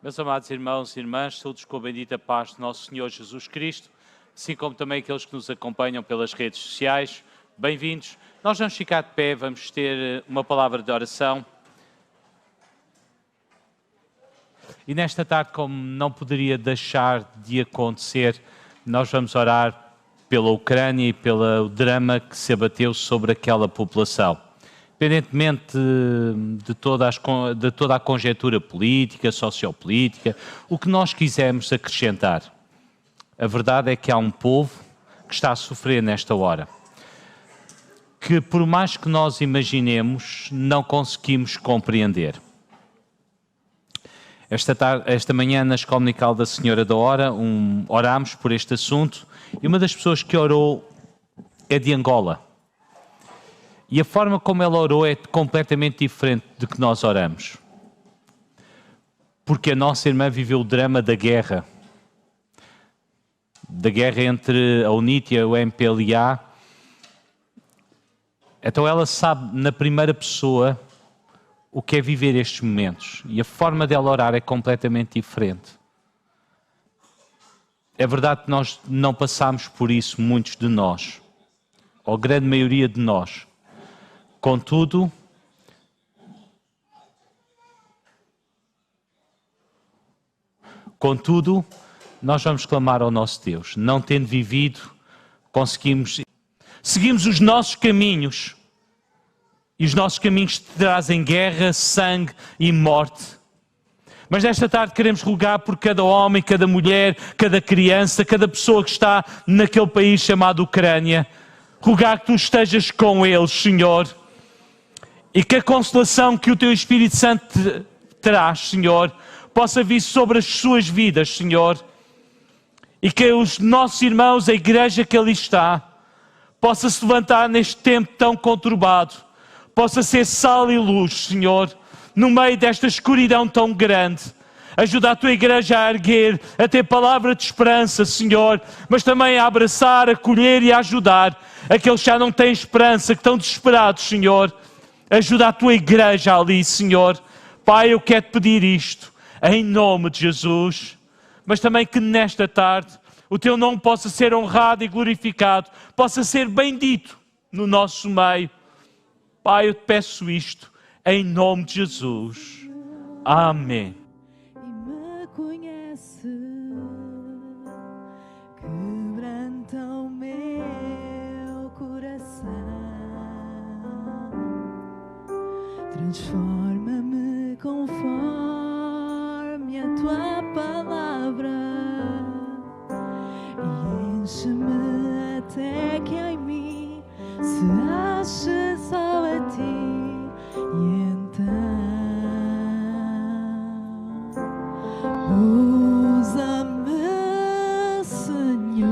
Meus amados irmãos e irmãs, todos com a bendita paz do nosso Senhor Jesus Cristo, assim como também aqueles que nos acompanham pelas redes sociais, bem-vindos. Nós vamos ficar de pé, vamos ter uma palavra de oração. E nesta tarde, como não poderia deixar de acontecer, nós vamos orar pela Ucrânia e pelo drama que se abateu sobre aquela população. Independentemente de toda a conjectura política, sociopolítica, o que nós quisermos acrescentar, a verdade é que há um povo que está a sofrer nesta hora, que por mais que nós imaginemos, não conseguimos compreender. Esta manhã, na Escola Dominical da Senhora da Hora, orámos por este assunto e uma das pessoas que orou é de Angola. E a forma como ela orou é completamente diferente do que nós oramos. Porque a nossa irmã viveu o drama da guerra entre a UNIT e o MPLA. Então ela sabe na primeira pessoa o que é viver estes momentos. E a forma dela orar é completamente diferente. É verdade que nós não passamos por isso, muitos de nós, ou a grande maioria de nós. Contudo, nós vamos clamar ao nosso Deus. Não tendo vivido, seguimos os nossos caminhos. E os nossos caminhos trazem guerra, sangue e morte. Mas nesta tarde queremos rogar por cada homem, cada mulher, cada criança, cada pessoa que está naquele país chamado Ucrânia. Rogar que tu estejas com eles, Senhor. E que a consolação que o Teu Espírito Santo traz, Senhor, possa vir sobre as suas vidas, Senhor. E que os nossos irmãos, a igreja que ali está, possa se levantar neste tempo tão conturbado. Possa ser sal e luz, Senhor, no meio desta escuridão tão grande. Ajuda a Tua igreja a erguer, a ter palavra de esperança, Senhor, mas também a abraçar, a acolher e a ajudar aqueles que já não têm esperança, que estão desesperados, Senhor. Ajuda a Tua igreja ali, Senhor. Pai, eu quero te pedir isto, em nome de Jesus. Mas também que nesta tarde o Teu nome possa ser honrado e glorificado, possa ser bendito no nosso meio. Pai, eu te peço isto, em nome de Jesus. Amém. Transforma-me conforme a Tua palavra e enche-me até que em mim se ache só a Ti. E então usa-me, Senhor,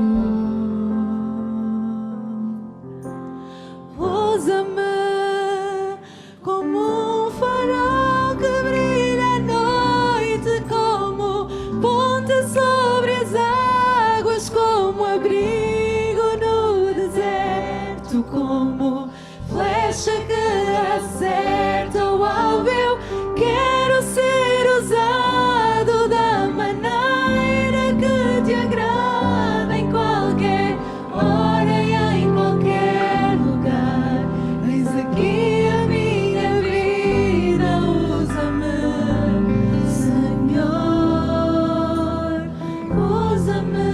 usa-me como um farol que brilha à noite, como ponte sobre as águas, como abrigo no deserto, como flecha que acerta o alvo. Eu quero ser usado da maneira que Te agrada, em qualquer hora e em qualquer lugar. Eis aqui a minha vida, usa-me, Senhor, usa-me.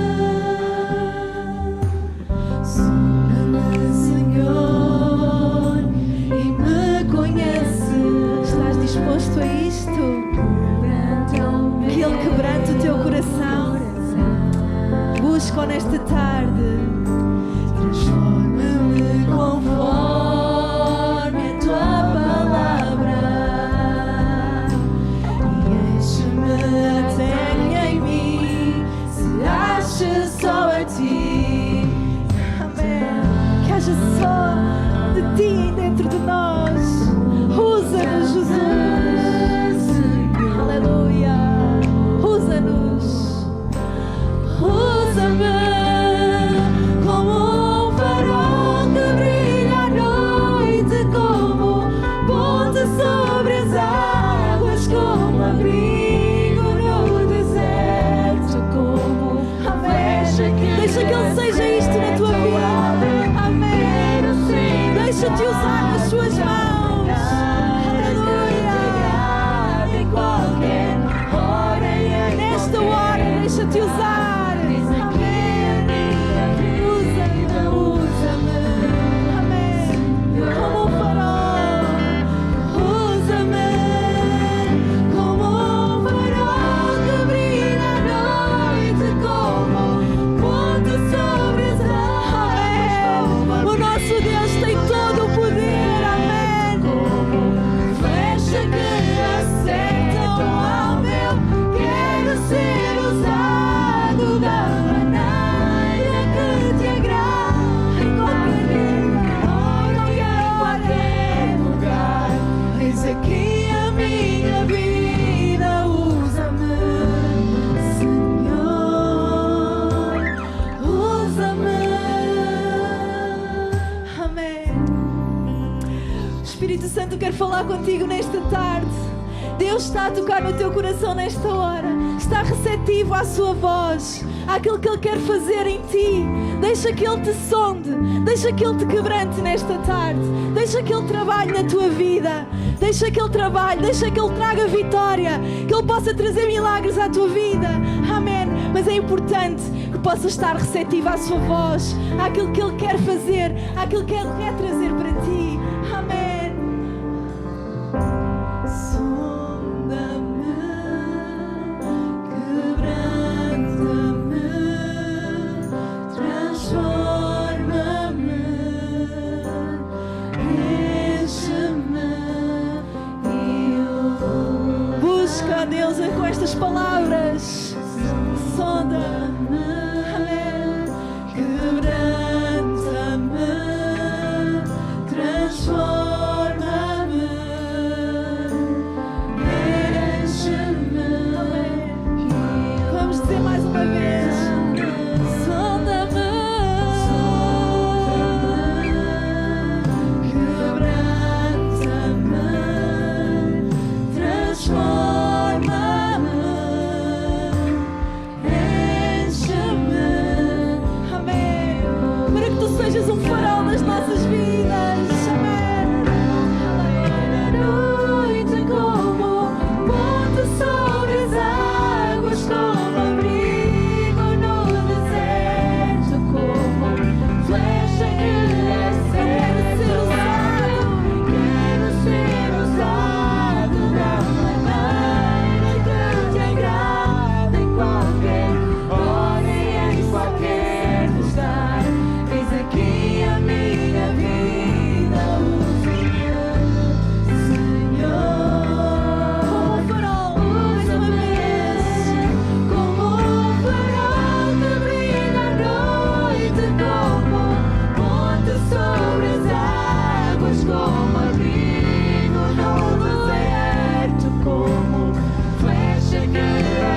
Sonda-me, Senhor, e me conhece. Estás disposto a isto? Que Ele quebrante o teu coração. Busca-o nesta tarde. Transforma-me conforme a Tua palavra e enche-me até que em mim se ache só a Ti. Amém. Que haja só de Ti dentro de nós. Usa-nos, Jesus. Aleluia. Usa-nos. Usa-me como um farol que brilha à eu quero falar contigo nesta tarde. Deus está a tocar no teu coração nesta hora. Está receptivo à sua voz, àquilo que Ele quer fazer em ti. Deixa que Ele te sonde, deixa que Ele te quebrante nesta tarde. Deixa que Ele trabalhe na tua vida. Deixa que Ele trabalhe, deixa que Ele traga vitória, que Ele possa trazer milagres à tua vida. Amém. Mas é importante que possas estar receptivo à sua voz, àquilo que Ele quer fazer, àquilo que Ele quer trazer para ti. Amém. Deus, com estas palavras, sonda-me, amém. Quebranta-me, transforma-me, enche-me, amém. Vamos dizer mais uma vez: sonda-me, quebranta-me, transforma-me. Sejas um farol nas nossas vidas, amém. Noite como ponte sobre as águas, como abrigo no deserto, como flecha que quero ser usado da maneira que te agrada, em qualquer hora e em qualquer lugar. Aqui a minha vida, Senhor, como farol, mais uma vez, como farol que brilha à noite, como ponte sobre as águas, como abrigo no deserto, como flecha que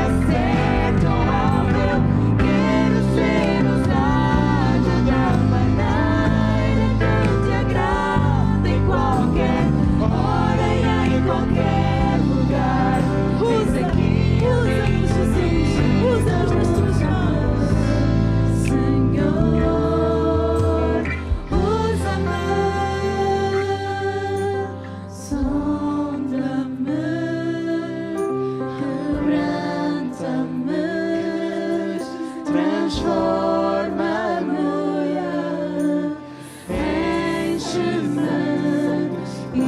acerta o alvo. Eu quero ser usado da maneira que te agrada, em qualquer hora e em qualquer lugar. Usa-nos, Jesus, usa-nos nas tuas mãos, Senhor, usa-me, sonda-me, quebranta-me, transforma-me, enche-me e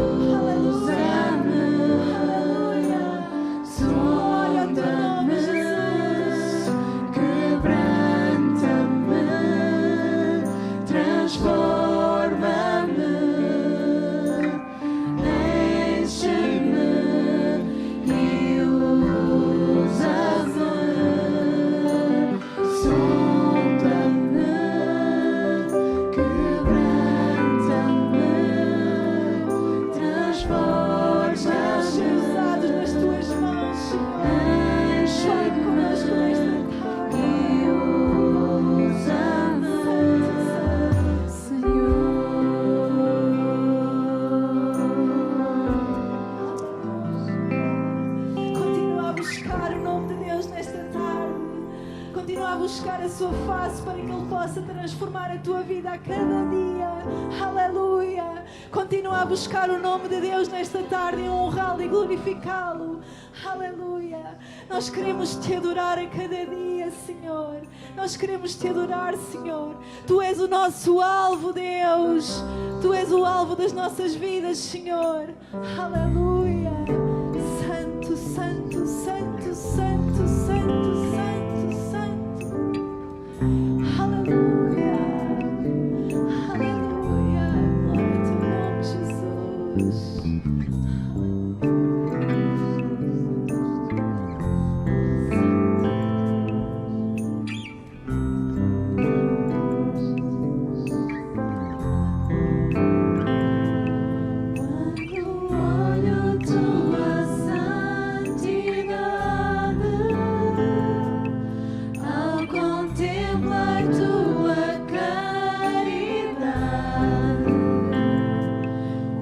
usa-me, sonda-me, quebranta-me, transforma-me, enche-me e usa-me, sonda-me, quebranta-me, transforma-me. Ser usados nas tuas mãos, Senhor. Fala conosco nesta tarde e usa-me, Senhor. Continua a buscar o nome de Deus nesta tarde. Continua a buscar a sua face para que Ele possa transformar a tua vida a cada dia. Aleluia. Continua a buscar o nome de Deus nesta tarde e honrá-lo e glorificá-lo. Aleluia. Nós queremos te adorar a cada dia, Senhor. Nós queremos te adorar, Senhor. Tu és o nosso alvo, Deus. Tu és o alvo das nossas vidas, Senhor. Aleluia. Santo, santo, santo, santo, santo, santo, santo. Aleluia. Aleluia. Glória ao teu nome, Jesus.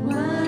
Quando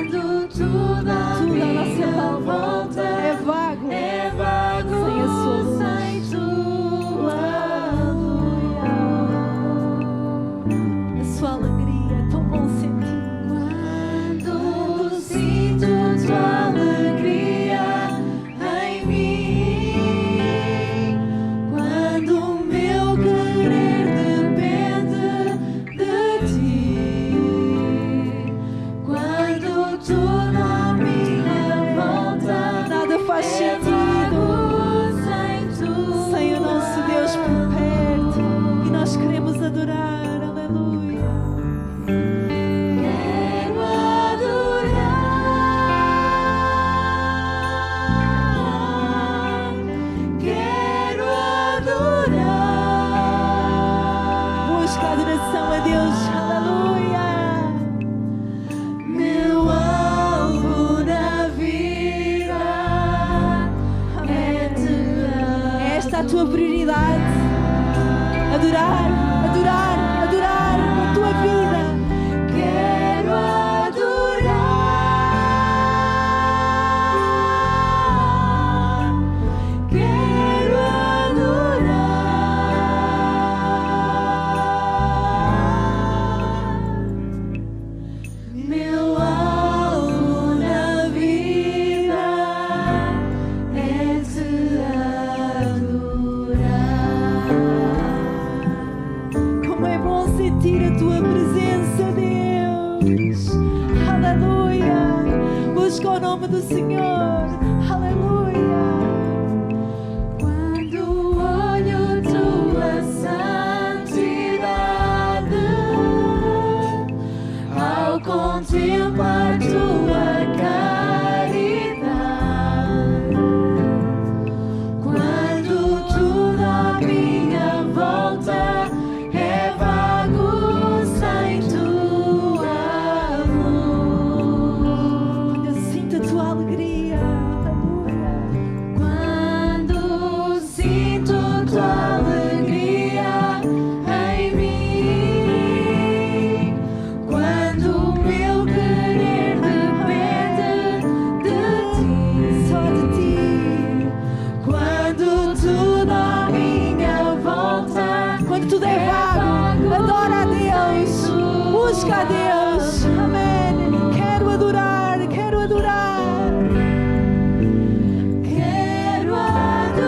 busca o nome do Senhor. Aleluia. Quando olho tua santidade, ao contemplar tua caridade, quando tudo à minha volta é vago sem tua luz. Eu sinto a tua alegria. Aleluia. Quando sinto tua alegria em mim, quando o meu querer depende de ti, Só de ti. quando tudo à minha volta, Quando tudo é vago, adora a Deus. Busca a Deus. Amém. Quero adorar, quero adorar. quero adorar,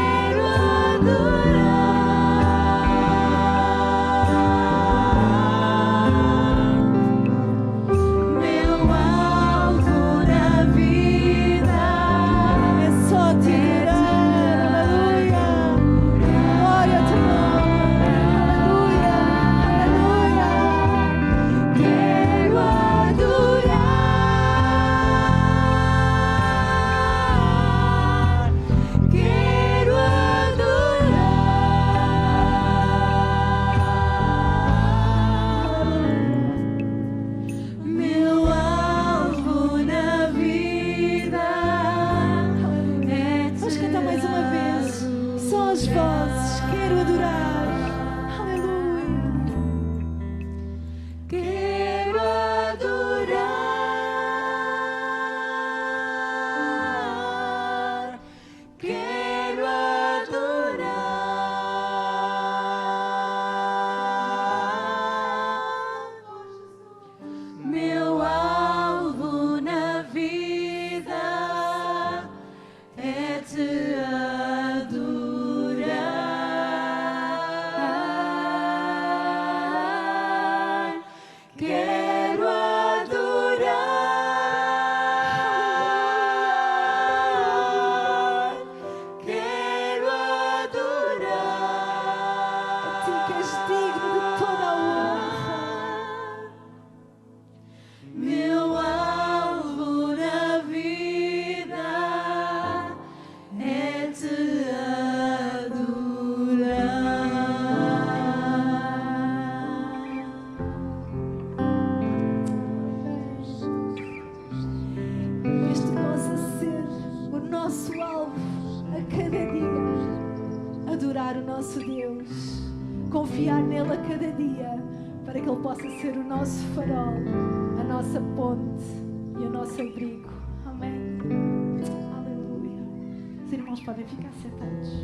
quero adorar. Meu alvo na vida É só te adorar. Aleluia. Glória ao teu nome. Aleluia. Aleluia. quero adorar, quero adorar. Meu alvo na vida é Vamos cantar mais uma vez. Só as vozes. Quero adorar. Aleluia. quero adorar, quero adorar. Meu alvo na vida é te adorar. Quero adorar, quero adorar. Tu que és digno de toda a honra. Meu alvo na vida é te adorar. Este possa ser o nosso alvo a cada dia. Adorar o nosso Deus. Confiar nele a cada dia. Para que ele possa ser o nosso farol, a nossa ponte e o nosso abrigo. Amém. Aleluia. Os irmãos podem ficar sentados.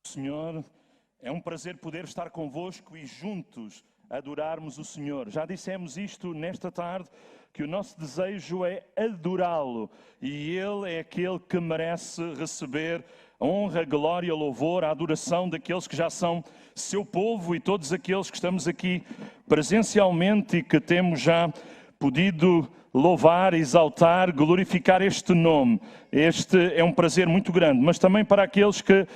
Senhor, é um prazer poder estar convosco e juntos adorarmos o Senhor. Já dissemos isto nesta tarde, que o nosso desejo é adorá-lo e Ele é aquele que merece receber a honra, a glória, o louvor, a adoração daqueles que já são seu povo e todos aqueles que estamos aqui presencialmente e que temos já podido louvar, exaltar, glorificar este nome. Este é um prazer muito grande, mas também para aqueles que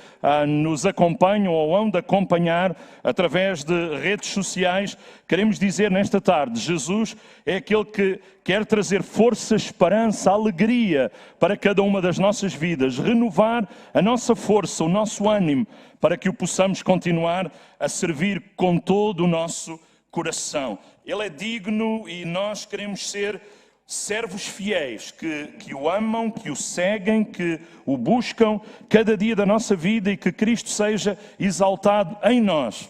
nos acompanham ou hão de acompanhar através de redes sociais, queremos dizer nesta tarde, Jesus é aquele que quer trazer força, esperança, alegria para cada uma das nossas vidas, renovar a nossa força, o nosso ânimo, para que o possamos continuar a servir com todo o nosso coração. Ele é digno e nós queremos ser servos fiéis que o amam, que o seguem, que o buscam cada dia da nossa vida e que Cristo seja exaltado em nós.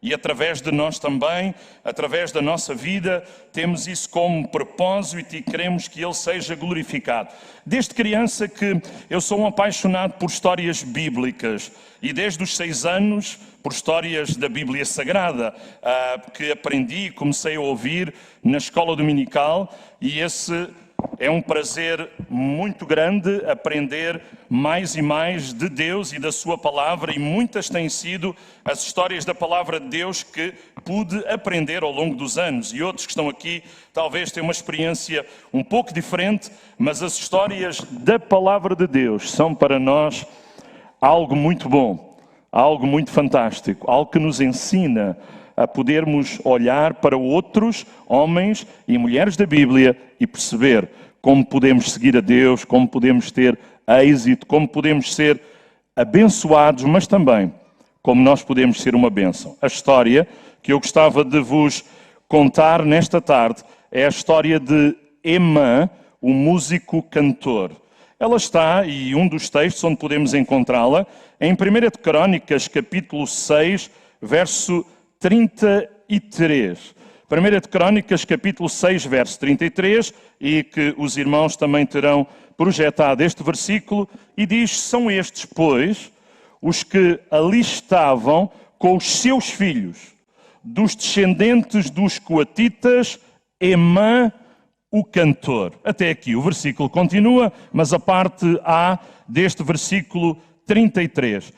E através de nós também, através da nossa vida, temos isso como propósito e queremos que Ele seja glorificado. Desde criança que eu sou um apaixonado por histórias bíblicas e desde os 6 anos por histórias da Bíblia Sagrada, que aprendi e comecei a ouvir na escola dominical, e esse é um prazer muito grande aprender mais e mais de Deus e da sua palavra, e muitas têm sido as histórias da palavra de Deus que pude aprender ao longo dos anos. E outros que estão aqui talvez tenham uma experiência um pouco diferente, mas as histórias da palavra de Deus são para nós algo muito bom, algo muito fantástico, algo que nos ensina a podermos olhar para outros homens e mulheres da Bíblia e perceber como podemos seguir a Deus, como podemos ter êxito, como podemos ser abençoados, mas também como nós podemos ser uma bênção. A história que eu gostava de vos contar nesta tarde é a história de Emã, o músico cantor. Ela está, e um dos textos onde podemos encontrá-la, em 1 de Crônicas, capítulo 6, verso 33. 1 de Crônicas, capítulo 6, verso 33, e que os irmãos também terão projetado este versículo, e diz: são estes, pois, os que ali estavam com os seus filhos, dos descendentes dos coatitas, Emã, o cantor. Até aqui o versículo continua, mas a parte A deste versículo 33.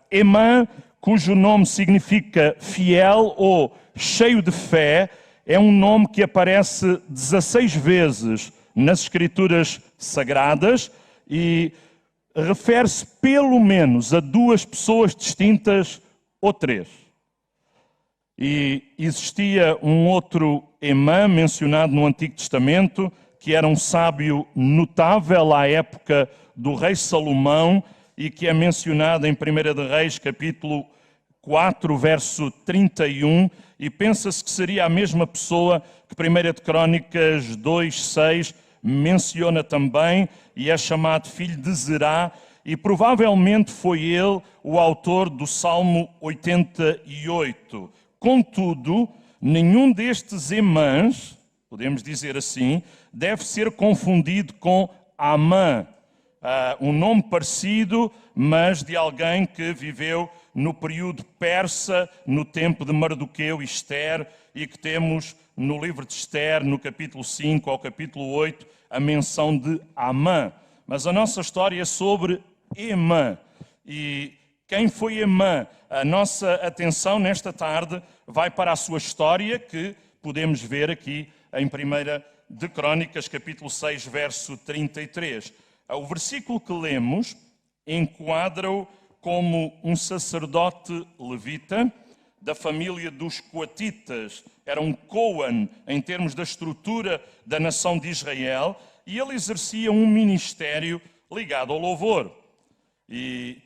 Emã, cujo nome significa fiel ou cheio de fé, é um nome que aparece 16 vezes nas Escrituras Sagradas e refere-se pelo menos a 2 pessoas distintas ou 3. E existia um outro Emã mencionado no Antigo Testamento, que era um sábio notável à época do rei Salomão e que é mencionado em 1 de Reis, capítulo 4, verso 31, e pensa-se que seria a mesma pessoa que 1 de Crônicas 2, 6 menciona também, e é chamado filho de Zerá, e provavelmente foi ele o autor do Salmo 88. Contudo, nenhum destes Emãs, podemos dizer assim, deve ser confundido com Amã, um nome parecido, mas de alguém que viveu no período persa, no tempo de Mardoqueu e Ester, e que temos no livro de Ester, no capítulo 5 ao capítulo 8, a menção de Amã. Mas a nossa história é sobre Emã. E quem foi Emã? A nossa atenção nesta tarde vai para a sua história, que podemos ver aqui em 1 de Crônicas, capítulo 6, verso 33. O versículo que lemos enquadra-o como um sacerdote levita da família dos coatitas. Era um Cohen em termos da estrutura da nação de Israel, e ele exercia um ministério ligado ao louvor. E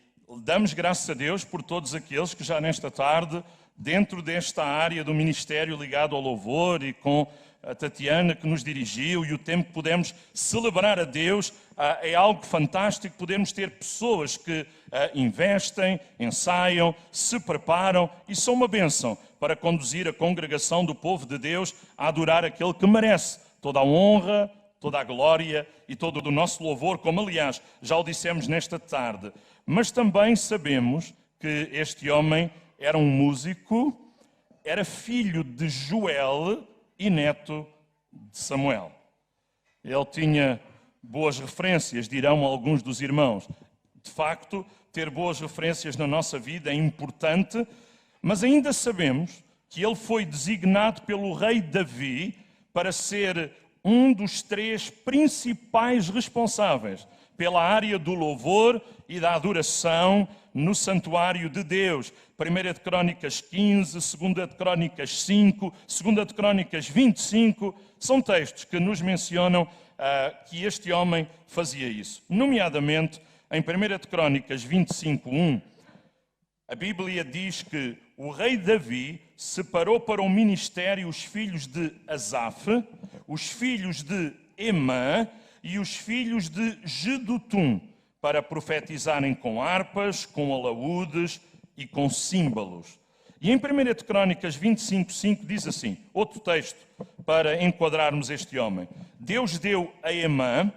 damos graças a Deus por todos aqueles que já nesta tarde, dentro desta área do ministério ligado ao louvor, e com a Tatiana que nos dirigiu, e o tempo que pudemos celebrar a Deus, é algo fantástico podermos ter pessoas que investem, ensaiam, se preparam e são uma bênção para conduzir a congregação do povo de Deus a adorar aquele que merece toda a honra, toda a glória e todo o nosso louvor, como aliás já o dissemos nesta tarde. Mas também sabemos que este homem era um músico, era filho de Joel e neto de Samuel. Ele tinha boas referências, dirão alguns dos irmãos. De facto, ter boas referências na nossa vida é importante, mas ainda sabemos que ele foi designado pelo rei Davi para ser um dos 3 principais responsáveis pela área do louvor e da adoração no santuário de Deus. 1 de Crônicas 15, 2 de Crônicas 5, 2 de Crônicas 25, são textos que nos mencionam que este homem fazia isso. Nomeadamente, em 1 de Crônicas 25, 1, a Bíblia diz que o rei Davi separou para o ministério os filhos de Asaf, os filhos de Emã e os filhos de Jedutum, para profetizarem com harpas, com alaúdes e com símbolos. E em 1 Crónicas 25:5 diz assim, outro texto para enquadrarmos este homem. Deus deu a Emã,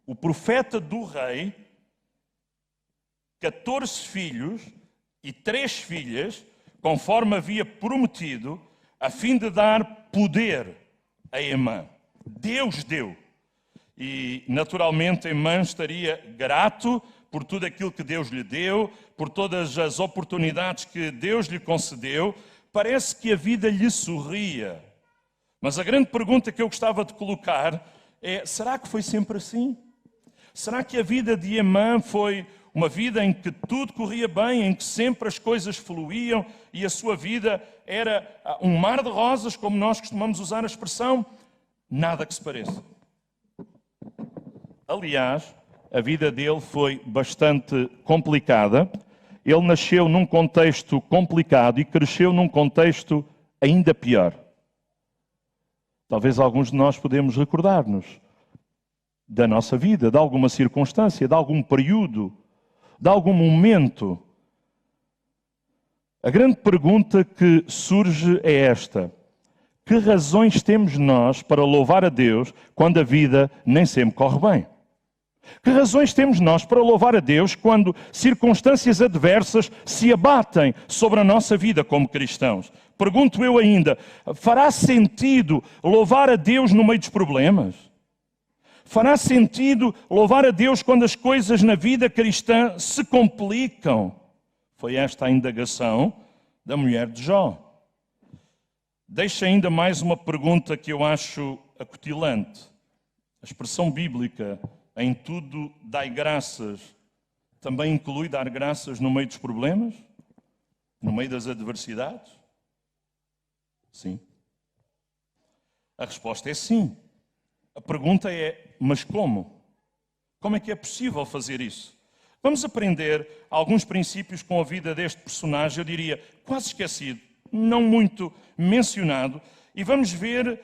o profeta do rei, 14 filhos e 3 filhas, conforme havia prometido, a fim de dar poder a Emã. Deus deu. E, naturalmente, Emã estaria grato por tudo aquilo que Deus lhe deu, por todas as oportunidades que Deus lhe concedeu. Parece que a vida lhe sorria. Mas a grande pergunta que eu gostava de colocar é, será que foi sempre assim? Será que a vida de Emã foi uma vida em que tudo corria bem, em que sempre as coisas fluíam e a sua vida era um mar de rosas, como nós costumamos usar a expressão? Nada que se pareça. Aliás, a vida dele foi bastante complicada. Ele nasceu num contexto complicado e cresceu num contexto ainda pior. Talvez alguns de nós podemos recordar-nos da nossa vida, de alguma circunstância, de algum período, de algum momento. A grande pergunta que surge é esta: que razões temos nós para louvar a Deus quando a vida nem sempre corre bem? Que razões temos nós para louvar a Deus quando circunstâncias adversas se abatem sobre a nossa vida como cristãos? Pergunto eu ainda, fará sentido louvar a Deus no meio dos problemas? Fará sentido louvar a Deus quando as coisas na vida cristã se complicam? Foi esta a indagação da mulher de Jó. Deixa ainda mais uma pergunta que eu acho acutilante. A expressão bíblica, em tudo dai graças, também inclui dar graças no meio dos problemas? No meio das adversidades? Sim. A resposta é sim. A pergunta é, mas como? Como é que é possível fazer isso? Vamos aprender alguns princípios com a vida deste personagem, eu diria quase esquecido, não muito mencionado, e vamos ver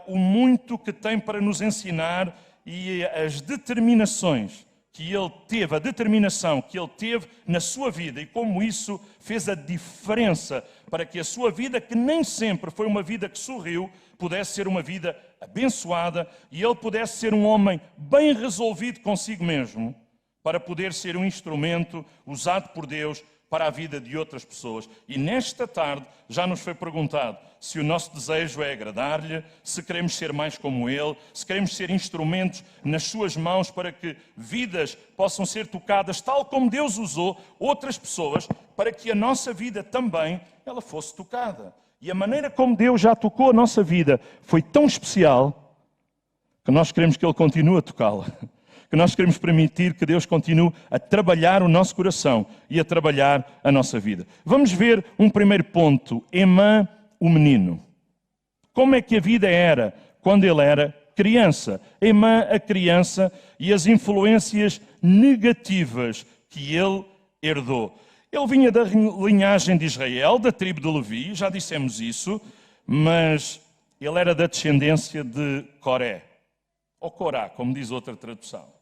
o muito que tem para nos ensinar e as determinações que ele teve, a determinação que ele teve na sua vida e como isso fez a diferença para que a sua vida, que nem sempre foi uma vida que sorriu, pudesse ser uma vida abençoada e ele pudesse ser um homem bem resolvido consigo mesmo para poder ser um instrumento usado por Deus para a vida de outras pessoas. E nesta tarde já nos foi perguntado se o nosso desejo é agradar-lhe, se queremos ser mais como ele, se queremos ser instrumentos nas suas mãos para que vidas possam ser tocadas, tal como Deus usou outras pessoas, para que a nossa vida também ela fosse tocada. E a maneira como Deus já tocou a nossa vida foi tão especial que nós queremos que Ele continue a tocá-la. Que nós queremos permitir que Deus continue a trabalhar o nosso coração e a trabalhar a nossa vida. Vamos ver um primeiro ponto. Emã, o menino. Como é que a vida era quando ele era criança? Emã, a criança, e as influências negativas que ele herdou. Ele vinha da linhagem de Israel, da tribo de Levi, já dissemos isso, mas ele era da descendência de Coré, ou Corá, como diz outra tradução.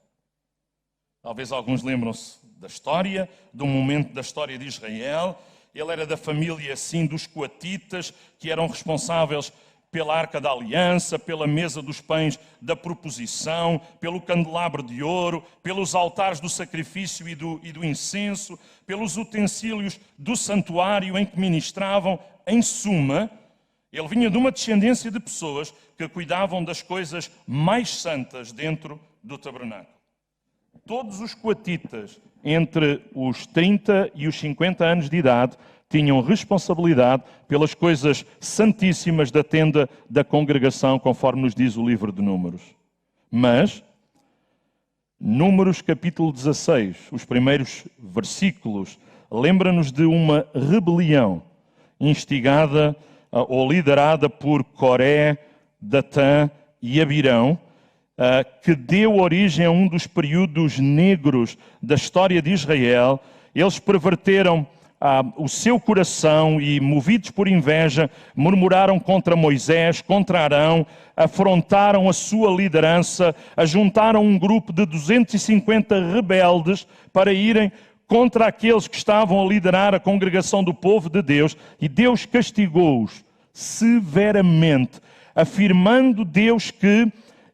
Talvez alguns lembram-se da história, de um momento da história de Israel. Ele era da família, assim, dos coatitas, que eram responsáveis pela Arca da Aliança, pela mesa dos pães da proposição, pelo candelabro de ouro, pelos altares do sacrifício e do incenso, pelos utensílios do santuário em que ministravam. Em suma, ele vinha de uma descendência de pessoas que cuidavam das coisas mais santas dentro do tabernáculo. Todos os coatitas, entre os 30 e os 50 anos de idade, tinham responsabilidade pelas coisas santíssimas da tenda da congregação, conforme nos diz o livro de Números. Mas, Números capítulo 16, os primeiros versículos, lembra-nos de uma rebelião instigada ou liderada por Coré, Datã e Abirão, que deu origem a um dos períodos negros da história de Israel. Eles perverteram o seu coração e, movidos por inveja, murmuraram contra Moisés, contra Arão, afrontaram a sua liderança, ajuntaram um grupo de 250 rebeldes para irem contra aqueles que estavam a liderar a congregação do povo de Deus, e Deus castigou-os severamente, afirmando Deus que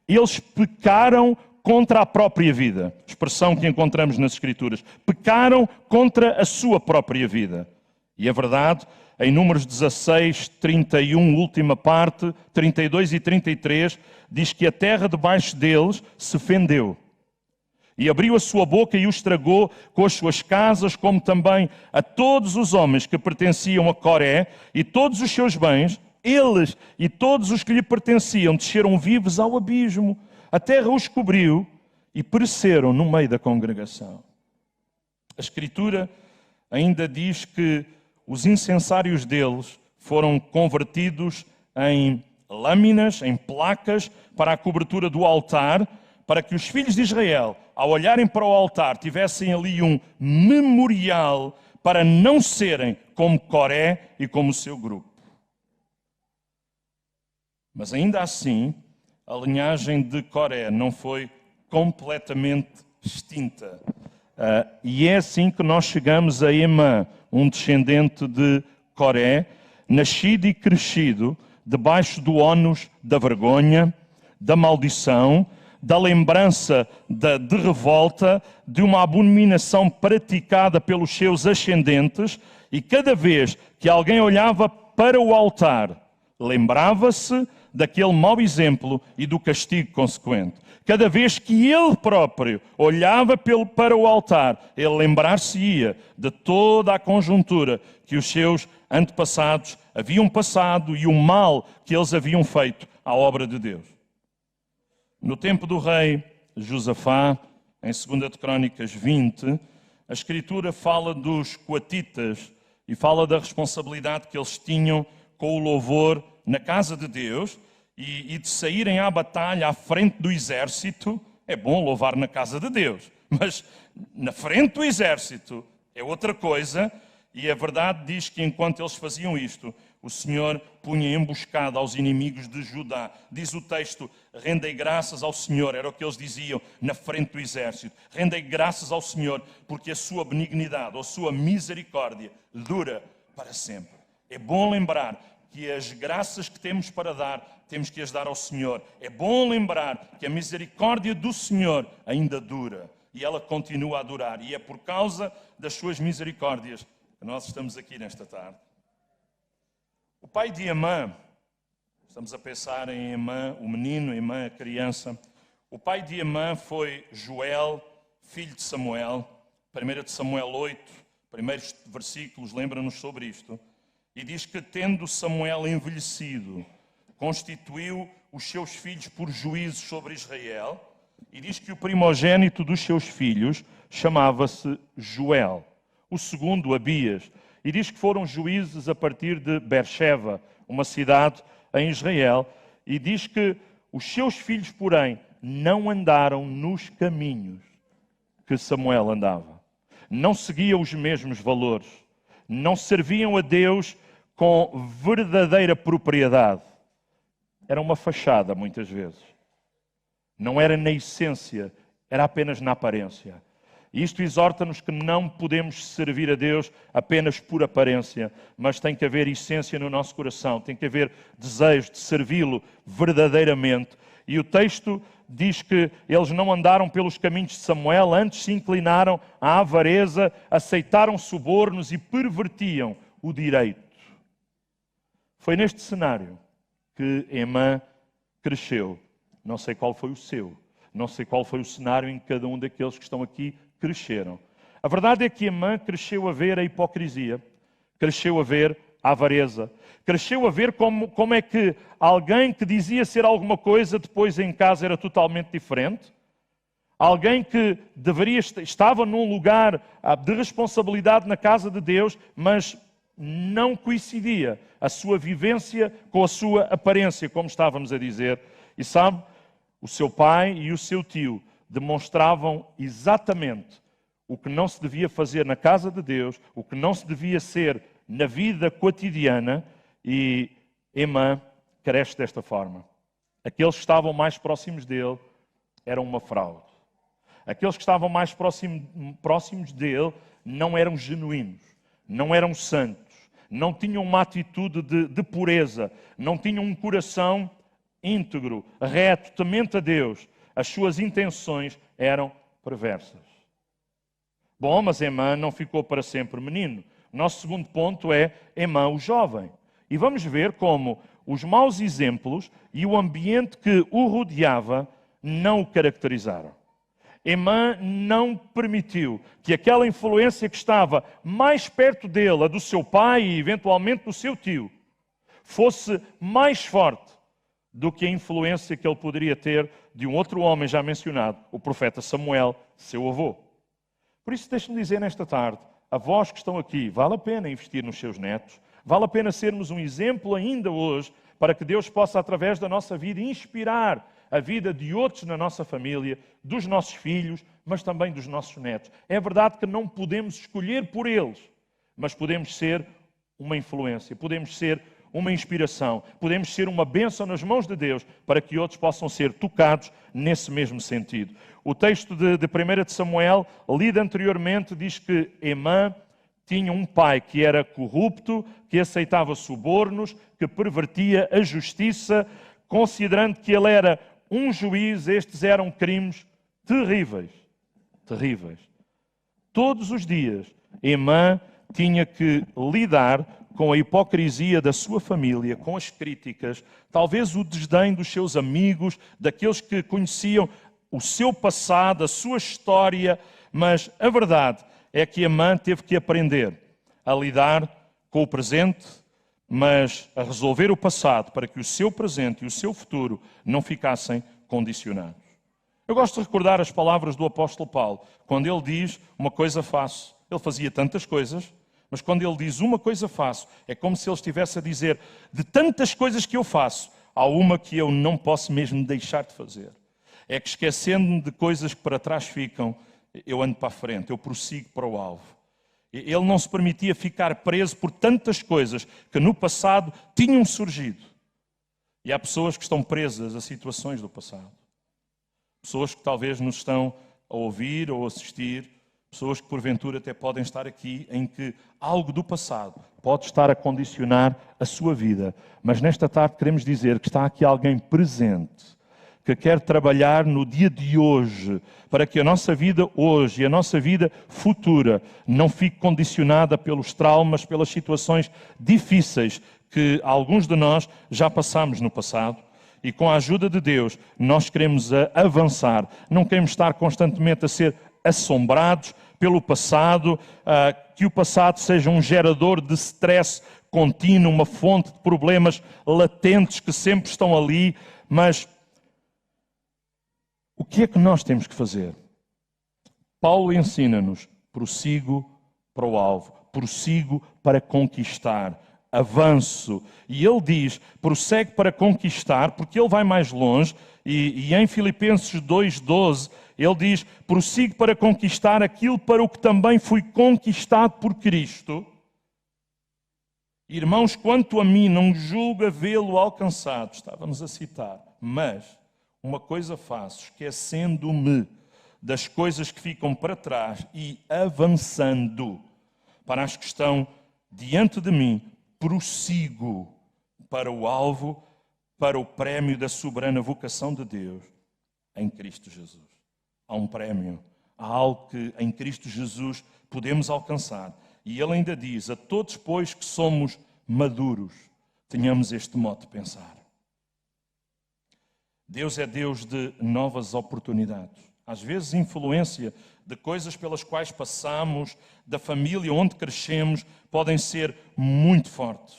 eles pecaram contra a própria vida. Expressão que encontramos nas Escrituras. Pecaram contra a sua própria vida. E é verdade, em Números 16, 31, última parte, 32 e 33, diz que a terra debaixo deles se fendeu. E abriu a sua boca e os tragou com as suas casas, como também a todos os homens que pertenciam a Coré e todos os seus bens. Eles e todos os que lhe pertenciam desceram vivos ao abismo. A terra os cobriu e pereceram no meio da congregação. A Escritura ainda diz que os incensários deles foram convertidos em lâminas, em placas, para a cobertura do altar, para que os filhos de Israel, ao olharem para o altar, tivessem ali um memorial para não serem como Coré e como o seu grupo. Mas ainda assim, a linhagem de Coré não foi completamente extinta. E é assim que nós chegamos a Emã, um descendente de Coré, nascido e crescido debaixo do ónus da vergonha, da maldição, da lembrança de revolta, de uma abominação praticada pelos seus ascendentes, e cada vez que alguém olhava para o altar, lembrava-se daquele mau exemplo e do castigo consequente. Cada vez que ele próprio olhava para o altar, ele lembrar-se-ia de toda a conjuntura que os seus antepassados haviam passado e o mal que eles haviam feito à obra de Deus. No tempo do rei Josafá, em 2 de Crônicas 20, a Escritura fala dos coatitas e fala da responsabilidade que eles tinham com o louvor na casa de Deus e de saírem à batalha à frente do exército. É bom louvar na casa de Deus, mas na frente do exército é outra coisa. E a verdade diz que enquanto eles faziam isto, o Senhor punha emboscada aos inimigos de Judá. Diz o texto, rendei graças ao Senhor, era o que eles diziam na frente do exército. Rendei graças ao Senhor, porque a sua benignidade, a sua misericórdia dura para sempre. É bom lembrar que as graças que temos para dar, temos que as dar ao Senhor. É bom lembrar que a misericórdia do Senhor ainda dura e ela continua a durar. E é por causa das suas misericórdias que nós estamos aqui nesta tarde. O pai de Emã, estamos a pensar em Emã, o menino, Emã, a criança. O pai de Emã foi Joel, filho de Samuel. 1 de Samuel 8, primeiros versículos, lembra-nos sobre isto. E diz que, tendo Samuel envelhecido, constituiu os seus filhos por juízes sobre Israel. E diz que o primogênito dos seus filhos chamava-se Joel. O segundo, Abias. E diz que foram juízes a partir de Beersheba, uma cidade em Israel. E diz que os seus filhos, porém, não andaram nos caminhos que Samuel andava. Não seguiam os mesmos valores. Não serviam a Deus com verdadeira propriedade. Era uma fachada, muitas vezes. Não era na essência, era apenas na aparência. E isto exorta-nos que não podemos servir a Deus apenas por aparência, mas tem que haver essência no nosso coração, tem que haver desejo de servi-lo verdadeiramente. E o texto diz que eles não andaram pelos caminhos de Samuel, antes se inclinaram à avareza, aceitaram subornos e pervertiam o direito. Foi neste cenário que Emã cresceu. Não sei qual foi o seu, não sei qual foi o cenário em que cada um daqueles que estão aqui cresceram. A verdade é que Emã cresceu a ver a hipocrisia, cresceu a ver a avareza, cresceu a ver como é que alguém que dizia ser alguma coisa depois em casa era totalmente diferente. Alguém que estava num lugar de responsabilidade na casa de Deus, mas não coincidia a sua vivência com a sua aparência, como estávamos a dizer. E sabe, o seu pai e o seu tio demonstravam exatamente o que não se devia fazer na casa de Deus, o que não se devia ser na vida cotidiana, e Emã cresce desta forma. Aqueles que estavam mais próximos dele eram uma fraude. Aqueles que estavam mais próximos dele não eram genuínos, não eram santos, não tinham uma atitude de pureza, não tinham um coração íntegro, reto, temente a Deus. As suas intenções eram perversas. Bom, mas Emã não ficou para sempre menino. Nosso segundo ponto é Emã, o jovem. E vamos ver como os maus exemplos e o ambiente que o rodeava não o caracterizaram. Emã não permitiu que aquela influência que estava mais perto dele, a do seu pai e eventualmente do seu tio, fosse mais forte do que a influência que ele poderia ter de um outro homem já mencionado, o profeta Samuel, seu avô. Por isso, deixe-me dizer nesta tarde, avós que estão aqui, vale a pena investir nos seus netos, vale a pena sermos um exemplo ainda hoje para que Deus possa, através da nossa vida, inspirar a vida de outros na nossa família, dos nossos filhos, mas também dos nossos netos. É verdade que não podemos escolher por eles, mas podemos ser uma influência, podemos ser uma inspiração, podemos ser uma bênção nas mãos de Deus para que outros possam ser tocados nesse mesmo sentido. O texto de 1 de Samuel, lido anteriormente, diz que Emã tinha um pai que era corrupto, que aceitava subornos, que pervertia a justiça, considerando que ele era um juiz. Estes eram crimes terríveis, terríveis. Todos os dias, Emã tinha que lidar com a hipocrisia da sua família, com as críticas, talvez o desdém dos seus amigos, daqueles que conheciam o seu passado, a sua história, mas a verdade é que Emã teve que aprender a lidar com o presente, mas a resolver o passado para que o seu presente e o seu futuro não ficassem condicionados. Eu gosto de recordar as palavras do apóstolo Paulo, quando ele diz uma coisa faço. Ele fazia tantas coisas, mas quando ele diz uma coisa faço, é como se ele estivesse a dizer, de tantas coisas que eu faço, há uma que eu não posso mesmo deixar de fazer. É que esquecendo-me de coisas que para trás ficam, eu ando para a frente, eu prossigo para o alvo. Ele não se permitia ficar preso por tantas coisas que no passado tinham surgido. E há pessoas que estão presas a situações do passado. Pessoas que talvez nos estão a ouvir ou assistir, pessoas que porventura até podem estar aqui, em que algo do passado pode estar a condicionar a sua vida. Mas nesta tarde queremos dizer que está aqui alguém presente, que quer trabalhar no dia de hoje, para que a nossa vida hoje e a nossa vida futura não fique condicionada pelos traumas, pelas situações difíceis que alguns de nós já passamos no passado. E com a ajuda de Deus, nós queremos avançar. Não queremos estar constantemente a ser assombrados pelo passado, que o passado seja um gerador de stress contínuo, uma fonte de problemas latentes que sempre estão ali. Mas o que é que nós temos que fazer? Paulo ensina-nos, prossigo para o alvo, prossigo para conquistar, avanço. E ele diz, prossegue para conquistar, porque ele vai mais longe, e em Filipenses 2:12, ele diz, prossigo para conquistar aquilo para o que também fui conquistado por Cristo. Irmãos, quanto a mim, não julgo havê-lo alcançado, estávamos a citar, mas uma coisa faço, esquecendo-me das coisas que ficam para trás e avançando para as que estão diante de mim, prossigo para o alvo, para o prémio da soberana vocação de Deus em Cristo Jesus. Há um prémio, há algo que em Cristo Jesus podemos alcançar. E ele ainda diz, a todos, pois, que somos maduros, tenhamos este modo de pensar. Deus é Deus de novas oportunidades. Às vezes, influência de coisas pelas quais passamos, da família onde crescemos, podem ser muito fortes,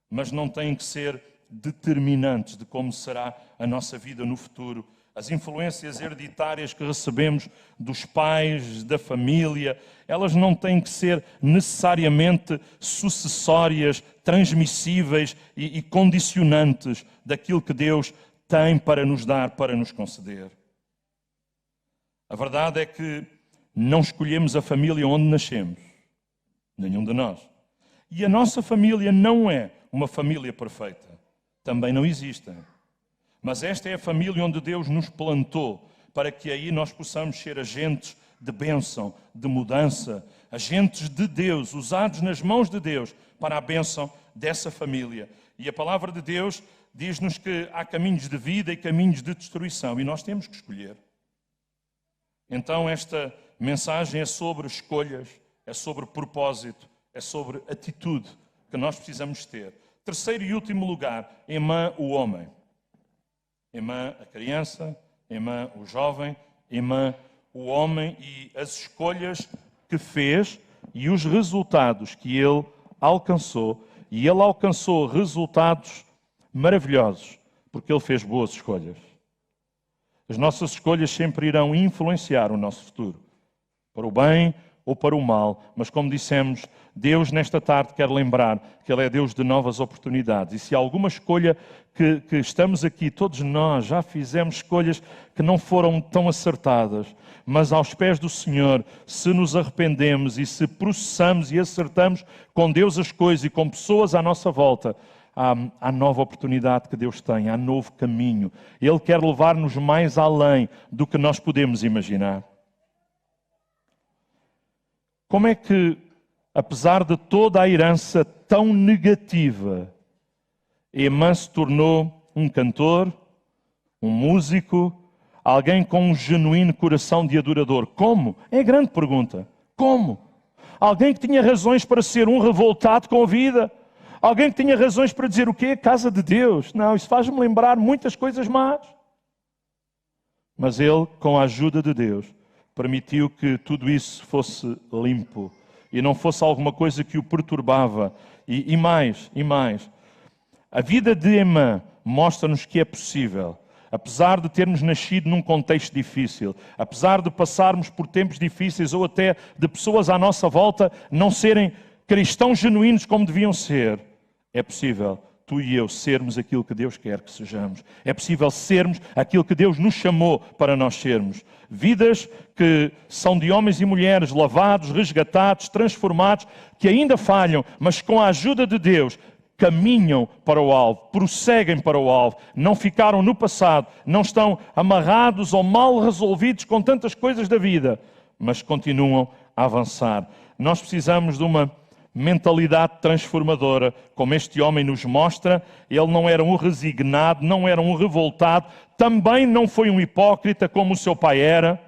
mas não têm que ser determinantes de como será a nossa vida no futuro. As influências hereditárias que recebemos dos pais, da família, elas não têm que ser necessariamente sucessórias, transmissíveis e condicionantes daquilo que Deus tem para nos dar, para nos conceder. A verdade é que não escolhemos a família onde nascemos, nenhum de nós. E a nossa família não é uma família perfeita, também não existe. Mas esta é a família onde Deus nos plantou para que aí nós possamos ser agentes de bênção, de mudança, agentes de Deus, usados nas mãos de Deus para a bênção dessa família. E a palavra de Deus diz-nos que há caminhos de vida e caminhos de destruição, e nós temos que escolher. Então esta mensagem é sobre escolhas, é sobre propósito, é sobre atitude que nós precisamos ter. Terceiro e último lugar, Emã, o homem. Emã, a criança, Emã, o jovem, Emã, o homem, e as escolhas que fez e os resultados que ele alcançou. E ele alcançou resultados maravilhosos, porque ele fez boas escolhas. As nossas escolhas sempre irão influenciar o nosso futuro, para o bem ou para o mal. Mas como dissemos, Deus nesta tarde quer lembrar que Ele é Deus de novas oportunidades. E se há alguma escolha que estamos aqui, todos nós já fizemos escolhas que não foram tão acertadas, mas aos pés do Senhor, se nos arrependemos e se processamos e acertamos com Deus as coisas e com pessoas à nossa volta, há nova oportunidade que Deus tem, há novo caminho. Ele quer levar-nos mais além do que nós podemos imaginar. Como é que, apesar de toda a herança tão negativa, Emã se tornou um cantor, um músico, alguém com um genuíno coração de adorador? Como? É a grande pergunta. Como? Alguém que tinha razões para ser um revoltado com a vida. Alguém que tinha razões para dizer o quê? Casa de Deus. Não, isso faz-me lembrar muitas coisas más. Mas ele, com a ajuda de Deus, permitiu que tudo isso fosse limpo e não fosse alguma coisa que o perturbava. E mais. A vida de Emã mostra-nos que é possível. Apesar de termos nascido num contexto difícil, apesar de passarmos por tempos difíceis ou até de pessoas à nossa volta não serem cristãos genuínos como deviam ser, é possível tu e eu sermos aquilo que Deus quer que sejamos. É possível sermos aquilo que Deus nos chamou para nós sermos. Vidas que são de homens e mulheres lavados, resgatados, transformados, que ainda falham, mas com a ajuda de Deus caminham para o alvo, prosseguem para o alvo, não ficaram no passado, não estão amarrados ou mal resolvidos com tantas coisas da vida, mas continuam a avançar. Nós precisamos de uma mentalidade transformadora, como este homem nos mostra. Ele não era um resignado, não era um revoltado, também não foi um hipócrita como o seu pai era,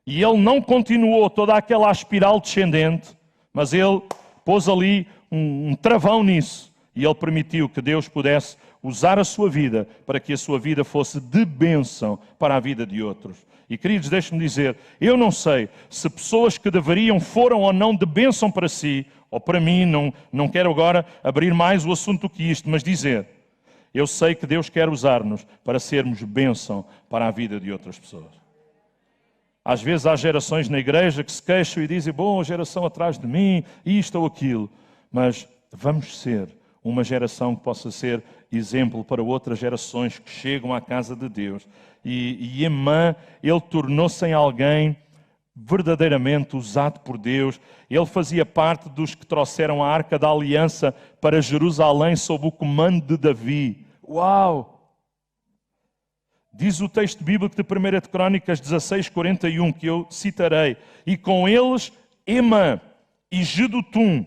e ele não continuou toda aquela espiral descendente, mas ele pôs ali um travão nisso, e ele permitiu que Deus pudesse usar a sua vida para que a sua vida fosse de bênção para a vida de outros. E queridos, deixe-me dizer, eu não sei se pessoas que deveriam foram ou não de bênção para si, ou para mim, não quero agora abrir mais o assunto do que isto, mas dizer, eu sei que Deus quer usar-nos para sermos bênção para a vida de outras pessoas. Às vezes há gerações na igreja que se queixam e dizem, bom, a geração atrás de mim, isto ou aquilo. Mas vamos ser uma geração que possa ser exemplo para outras gerações que chegam à casa de Deus. E Emã, ele tornou-se em alguém verdadeiramente usado por Deus. Ele fazia parte dos que trouxeram a Arca da Aliança para Jerusalém sob o comando de Davi. Uau! Diz o texto bíblico de 1 de Crônicas 16:41, que eu citarei. E com eles Emã e Jedutum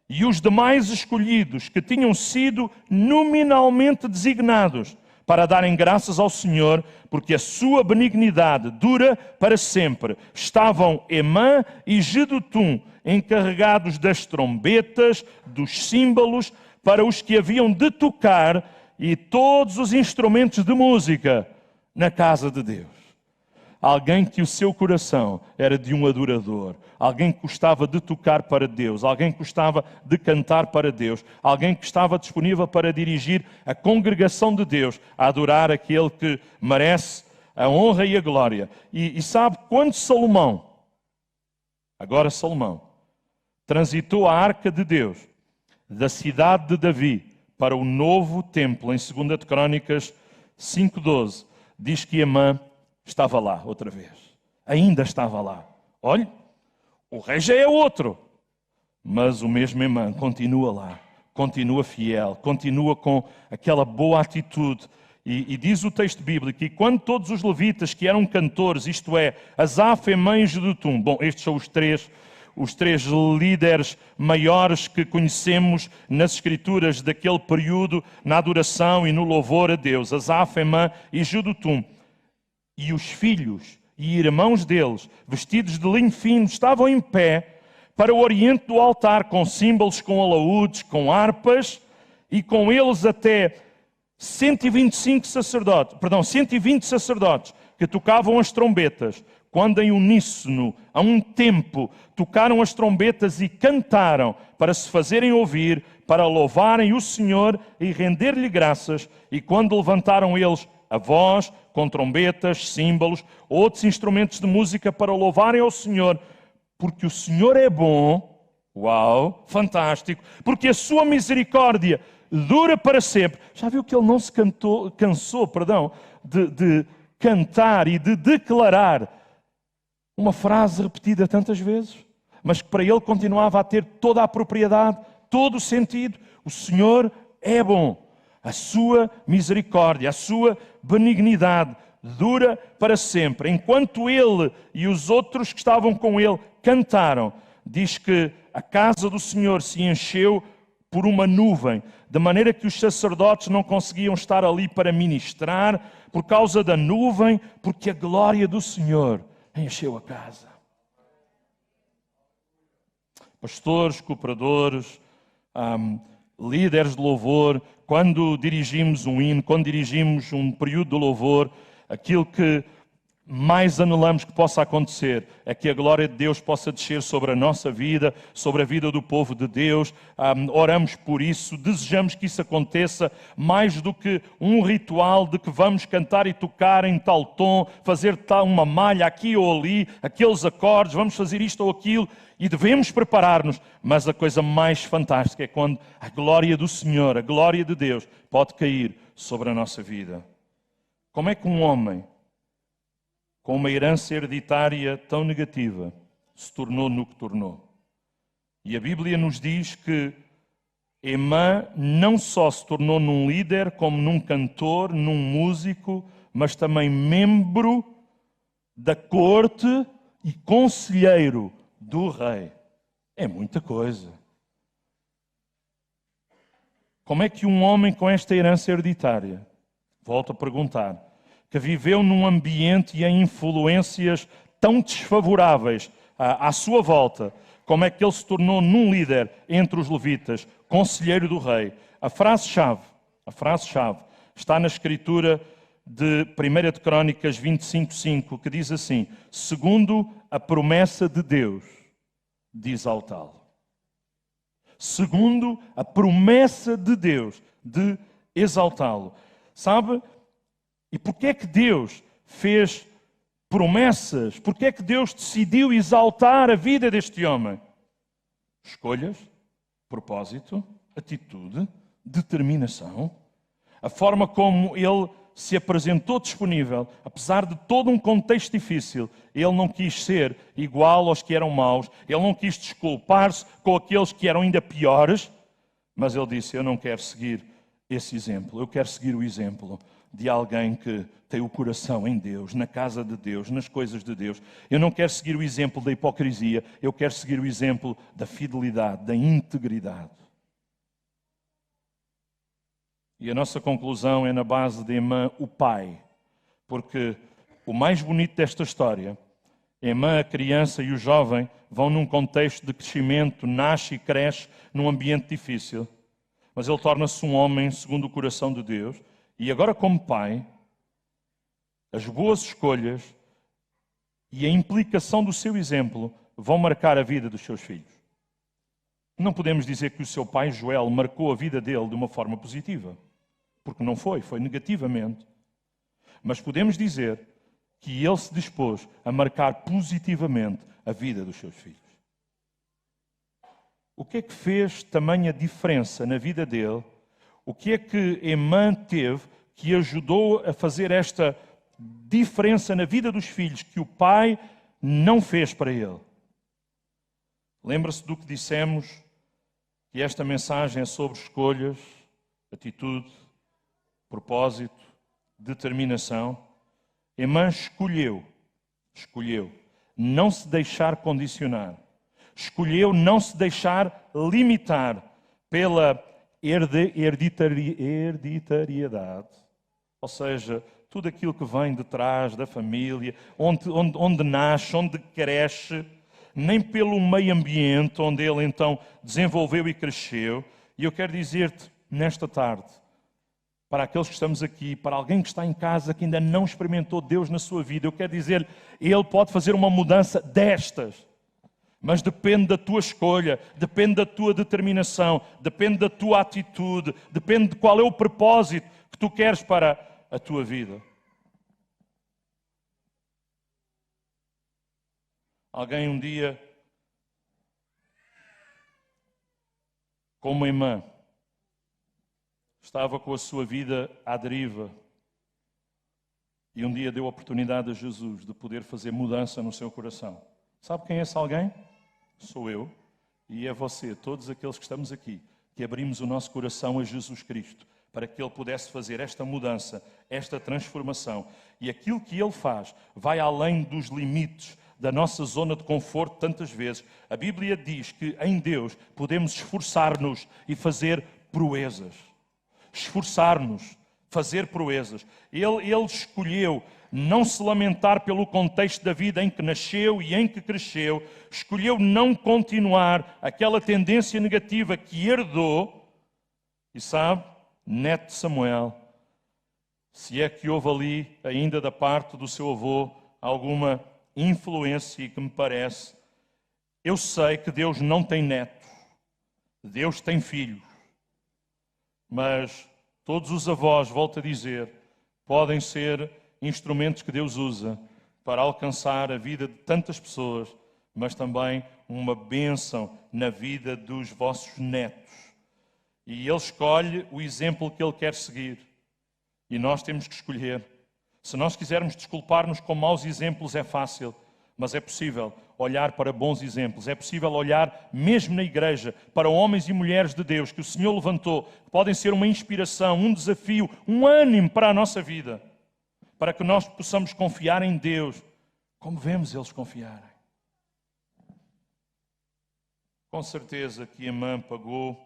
e os demais escolhidos que tinham sido nominalmente designados para darem graças ao Senhor, porque a sua benignidade dura para sempre. Estavam Emã e Jedutum encarregados das trombetas, dos símbolos, para os que haviam de tocar e todos os instrumentos de música na casa de Deus. Alguém que o seu coração era de um adorador, alguém que gostava de tocar para Deus, alguém que gostava de cantar para Deus, alguém que estava disponível para dirigir a congregação de Deus, a adorar aquele que merece a honra e a glória. E sabe, quando Salomão transitou a arca de Deus da cidade de Davi para o novo templo, em 2 de Crônicas 5:12, diz que Emã estava lá outra vez. Ainda estava lá. Olhe, o rei já é outro. Mas o mesmo Emã continua lá. Continua fiel. Continua com aquela boa atitude. E diz o texto bíblico, e quando todos os levitas que eram cantores, isto é, Asaf, Emã e Jedutum, bom, estes são os três líderes maiores que conhecemos nas Escrituras daquele período, na adoração e no louvor a Deus, Asaf, Emã e Jedutum, e os filhos e irmãos deles, vestidos de linho fino, estavam em pé para o oriente do altar, com símbolos, com alaúdes, com harpas, e com eles até 120 sacerdotes que tocavam as trombetas, quando em uníssono, a um tempo, tocaram as trombetas e cantaram para se fazerem ouvir, para louvarem o Senhor e render-lhe graças, e quando levantaram eles a voz, com trombetas, símbolos, outros instrumentos de música para louvarem ao Senhor, porque o Senhor é bom, uau, fantástico, porque a sua misericórdia dura para sempre. Já viu que ele não se cansou de cantar e de declarar uma frase repetida tantas vezes, mas que para ele continuava a ter toda a propriedade, todo o sentido. O Senhor é bom, a sua misericórdia, a sua benignidade dura para sempre. Enquanto ele e os outros que estavam com ele cantaram, diz que a casa do Senhor se encheu por uma nuvem, de maneira que os sacerdotes não conseguiam estar ali para ministrar por causa da nuvem, porque a glória do Senhor encheu a casa. Pastores, cooperadores, líderes de louvor, quando dirigimos um hino, quando dirigimos um período de louvor, aquilo que mais anelamos que possa acontecer é que a glória de Deus possa descer sobre a nossa vida, sobre a vida do povo de Deus. Oramos por isso, desejamos que isso aconteça, mais do que um ritual de que vamos cantar e tocar em tal tom, fazer uma malha aqui ou ali, aqueles acordes, vamos fazer isto ou aquilo, e devemos preparar-nos. Mas a coisa mais fantástica é quando a glória do Senhor, a glória de Deus, pode cair sobre a nossa vida. Como é que um homem com uma herança hereditária tão negativa se tornou no que tornou? E a Bíblia nos diz que Emã não só se tornou num líder, como num cantor, num músico, mas também membro da corte e conselheiro do rei. É muita coisa. Como é que um homem com esta herança hereditária, volto a perguntar, que viveu num ambiente e em influências tão desfavoráveis à sua volta, como é que ele se tornou num líder entre os levitas, conselheiro do rei? A frase-chave está na escritura de 1 de Crônicas 25:5, que diz assim: segundo a promessa de Deus de exaltá-lo. Segundo a promessa de Deus de exaltá-lo. Sabe? E porquê é que Deus fez promessas? Porquê é que Deus decidiu exaltar a vida deste homem? Escolhas, propósito, atitude, determinação. A forma como ele se apresentou disponível, apesar de todo um contexto difícil, ele não quis ser igual aos que eram maus, ele não quis desculpar-se com aqueles que eram ainda piores, mas ele disse: eu não quero seguir esse exemplo, eu quero seguir o exemplo de alguém que tem o coração em Deus, na casa de Deus, nas coisas de Deus. Eu não quero seguir o exemplo da hipocrisia, eu quero seguir o exemplo da fidelidade, da integridade. E a nossa conclusão é na base de Emã, o pai, porque o mais bonito desta história, Emã, a criança e o jovem, vão num contexto de crescimento, nasce e cresce num ambiente difícil, mas ele torna-se um homem segundo o coração de Deus. E agora, como pai, as boas escolhas e a implicação do seu exemplo vão marcar a vida dos seus filhos. Não podemos dizer que o seu pai, Joel, marcou a vida dele de uma forma positiva, porque não foi negativamente. Mas podemos dizer que ele se dispôs a marcar positivamente a vida dos seus filhos. O que é que fez tamanha diferença na vida dele? O que é que Emã teve que ajudou a fazer esta diferença na vida dos filhos que o pai não fez para ele? Lembra-se do que dissemos, que esta mensagem é sobre escolhas, atitude, propósito, determinação, Emã escolheu não se deixar condicionar, escolheu não se deixar limitar pela hereditariedade, ou seja, tudo aquilo que vem de trás da família, onde nasce, onde cresce, nem pelo meio ambiente onde ele então desenvolveu e cresceu. E eu quero dizer-te nesta tarde, para aqueles que estamos aqui, para alguém que está em casa que ainda não experimentou Deus na sua vida, eu quero dizer, Ele pode fazer uma mudança destas. Mas depende da tua escolha, depende da tua determinação, depende da tua atitude, depende de qual é o propósito que tu queres para a tua vida. Alguém um dia, como Emã, estava com a sua vida à deriva e um dia deu a oportunidade a Jesus de poder fazer mudança no seu coração. Sabe quem é esse alguém? Sou eu e é você, todos aqueles que estamos aqui, que abrimos o nosso coração a Jesus Cristo, para que Ele pudesse fazer esta mudança, esta transformação. E aquilo que Ele faz vai além dos limites da nossa zona de conforto tantas vezes. A Bíblia diz que em Deus podemos esforçar-nos e fazer proezas. Esforçar-nos, fazer proezas. Ele escolheu não se lamentar pelo contexto da vida em que nasceu e em que cresceu. Escolheu não continuar aquela tendência negativa que herdou. E sabe, neto de Samuel, se é que houve ali, ainda da parte do seu avô, alguma influência, que me parece, eu sei que Deus não tem netos, Deus tem filhos, mas todos os avós, volto a dizer, podem ser instrumentos que Deus usa para alcançar a vida de tantas pessoas, mas também uma bênção na vida dos vossos netos. E Ele escolhe o exemplo que Ele quer seguir. E nós temos que escolher. Se nós quisermos desculpar-nos com maus exemplos é fácil, mas é possível olhar para bons exemplos. É possível olhar, mesmo na igreja, para homens e mulheres de Deus que o Senhor levantou, que podem ser uma inspiração, um desafio, um ânimo para a nossa vida, para que nós possamos confiar em Deus, como vemos eles confiarem. Com certeza que Emã pagou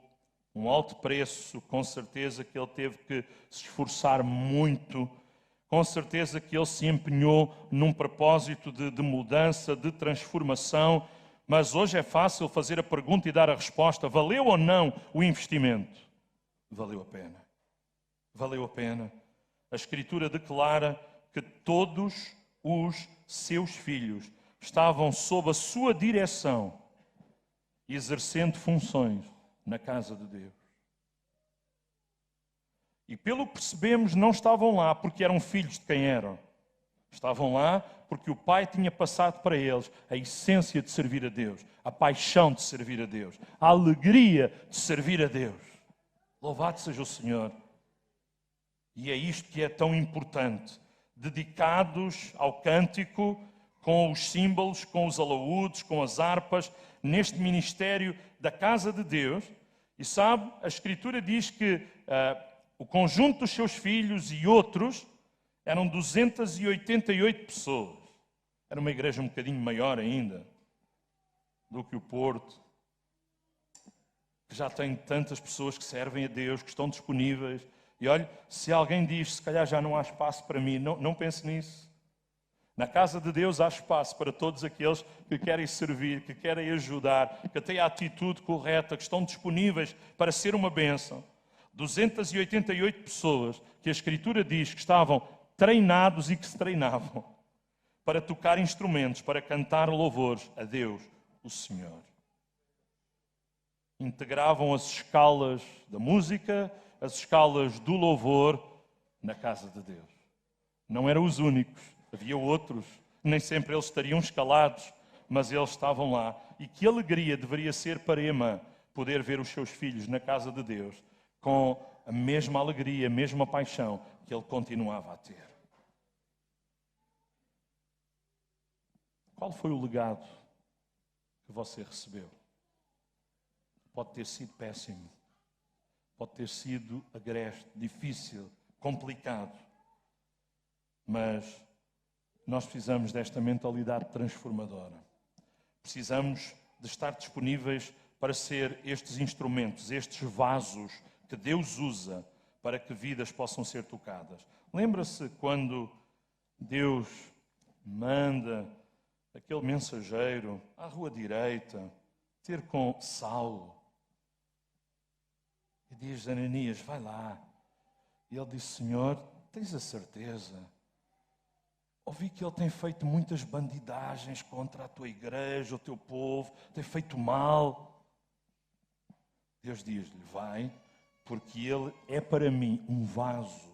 um alto preço, com certeza que ele teve que se esforçar muito, com certeza que ele se empenhou num propósito de mudança, de transformação, mas hoje é fácil fazer a pergunta e dar a resposta: valeu ou não o investimento? Valeu a pena. Valeu a pena. A Escritura declara que todos os seus filhos estavam sob a sua direção, exercendo funções na casa de Deus. E pelo que percebemos, não estavam lá porque eram filhos de quem eram. Estavam lá porque o Pai tinha passado para eles a essência de servir a Deus, a paixão de servir a Deus, a alegria de servir a Deus. Louvado seja o Senhor. E é isto que é tão importante. Dedicados ao cântico, com os símbolos, com os alaúdes, com as harpas, neste ministério da casa de Deus. E sabe, a Escritura diz que o conjunto dos seus filhos e outros eram 288 pessoas. Era uma igreja um bocadinho maior ainda do que o Porto, que já tem tantas pessoas que servem a Deus, que estão disponíveis. E olha, se alguém diz, se calhar já não há espaço para mim, não pense nisso. Na casa de Deus há espaço para todos aqueles que querem servir, que querem ajudar, que têm a atitude correta, que estão disponíveis para ser uma bênção. 288 pessoas que a Escritura diz que estavam treinados e que se treinavam para tocar instrumentos, para cantar louvores a Deus, o Senhor. Integravam as escalas da música, as escalas do louvor na casa de Deus. Não eram os únicos, havia outros, nem sempre eles estariam escalados, mas eles estavam lá. E que alegria deveria ser para Emã poder ver os seus filhos na casa de Deus com a mesma alegria, a mesma paixão que ele continuava a ter. Qual foi o legado que você recebeu? Pode ter sido péssimo, pode ter sido agreste, difícil, complicado, Mas nós precisamos desta mentalidade transformadora. Precisamos de estar disponíveis para ser estes instrumentos, estes vasos que Deus usa para que vidas possam ser tocadas. Lembra-se quando Deus manda aquele mensageiro à rua direita ter com Saulo? E diz a Ananias, vai lá. E ele disse, Senhor, tens a certeza? Ouvi que ele tem feito muitas bandidagens contra a tua igreja, o teu povo, tem feito mal. Deus diz-lhe, vai, porque ele é para mim um vaso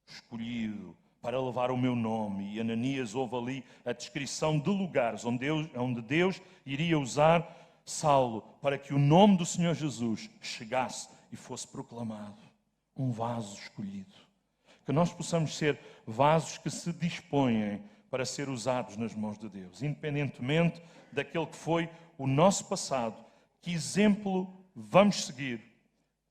escolhido para levar o meu nome. E Ananias ouve ali a descrição de lugares onde Deus iria usar Saulo para que o nome do Senhor Jesus chegasse e fosse proclamado. Um vaso escolhido. Que nós possamos ser vasos que se dispõem para ser usados nas mãos de Deus, independentemente daquele que foi o nosso passado. Que exemplo vamos seguir?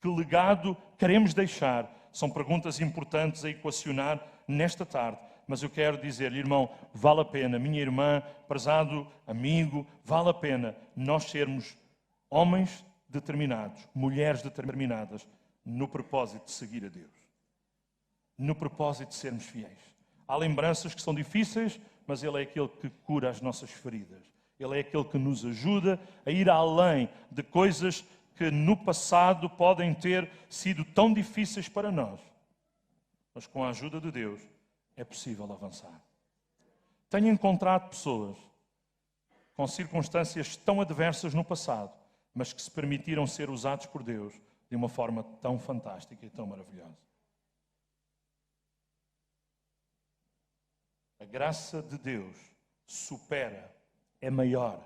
Que legado queremos deixar? São perguntas importantes a equacionar nesta tarde. Mas eu quero dizer-lhe, irmão, vale a pena, minha irmã, prezado amigo, vale a pena nós sermos homens determinados, mulheres determinadas, no propósito de seguir a Deus. No propósito de sermos fiéis. Há lembranças que são difíceis, mas Ele é aquele que cura as nossas feridas. Ele é aquele que nos ajuda a ir além de coisas que no passado podem ter sido tão difíceis para nós. Mas com a ajuda de Deus é possível avançar. Tenho encontrado pessoas com circunstâncias tão adversas no passado, mas que se permitiram ser usados por Deus de uma forma tão fantástica e tão maravilhosa. A graça de Deus supera, é maior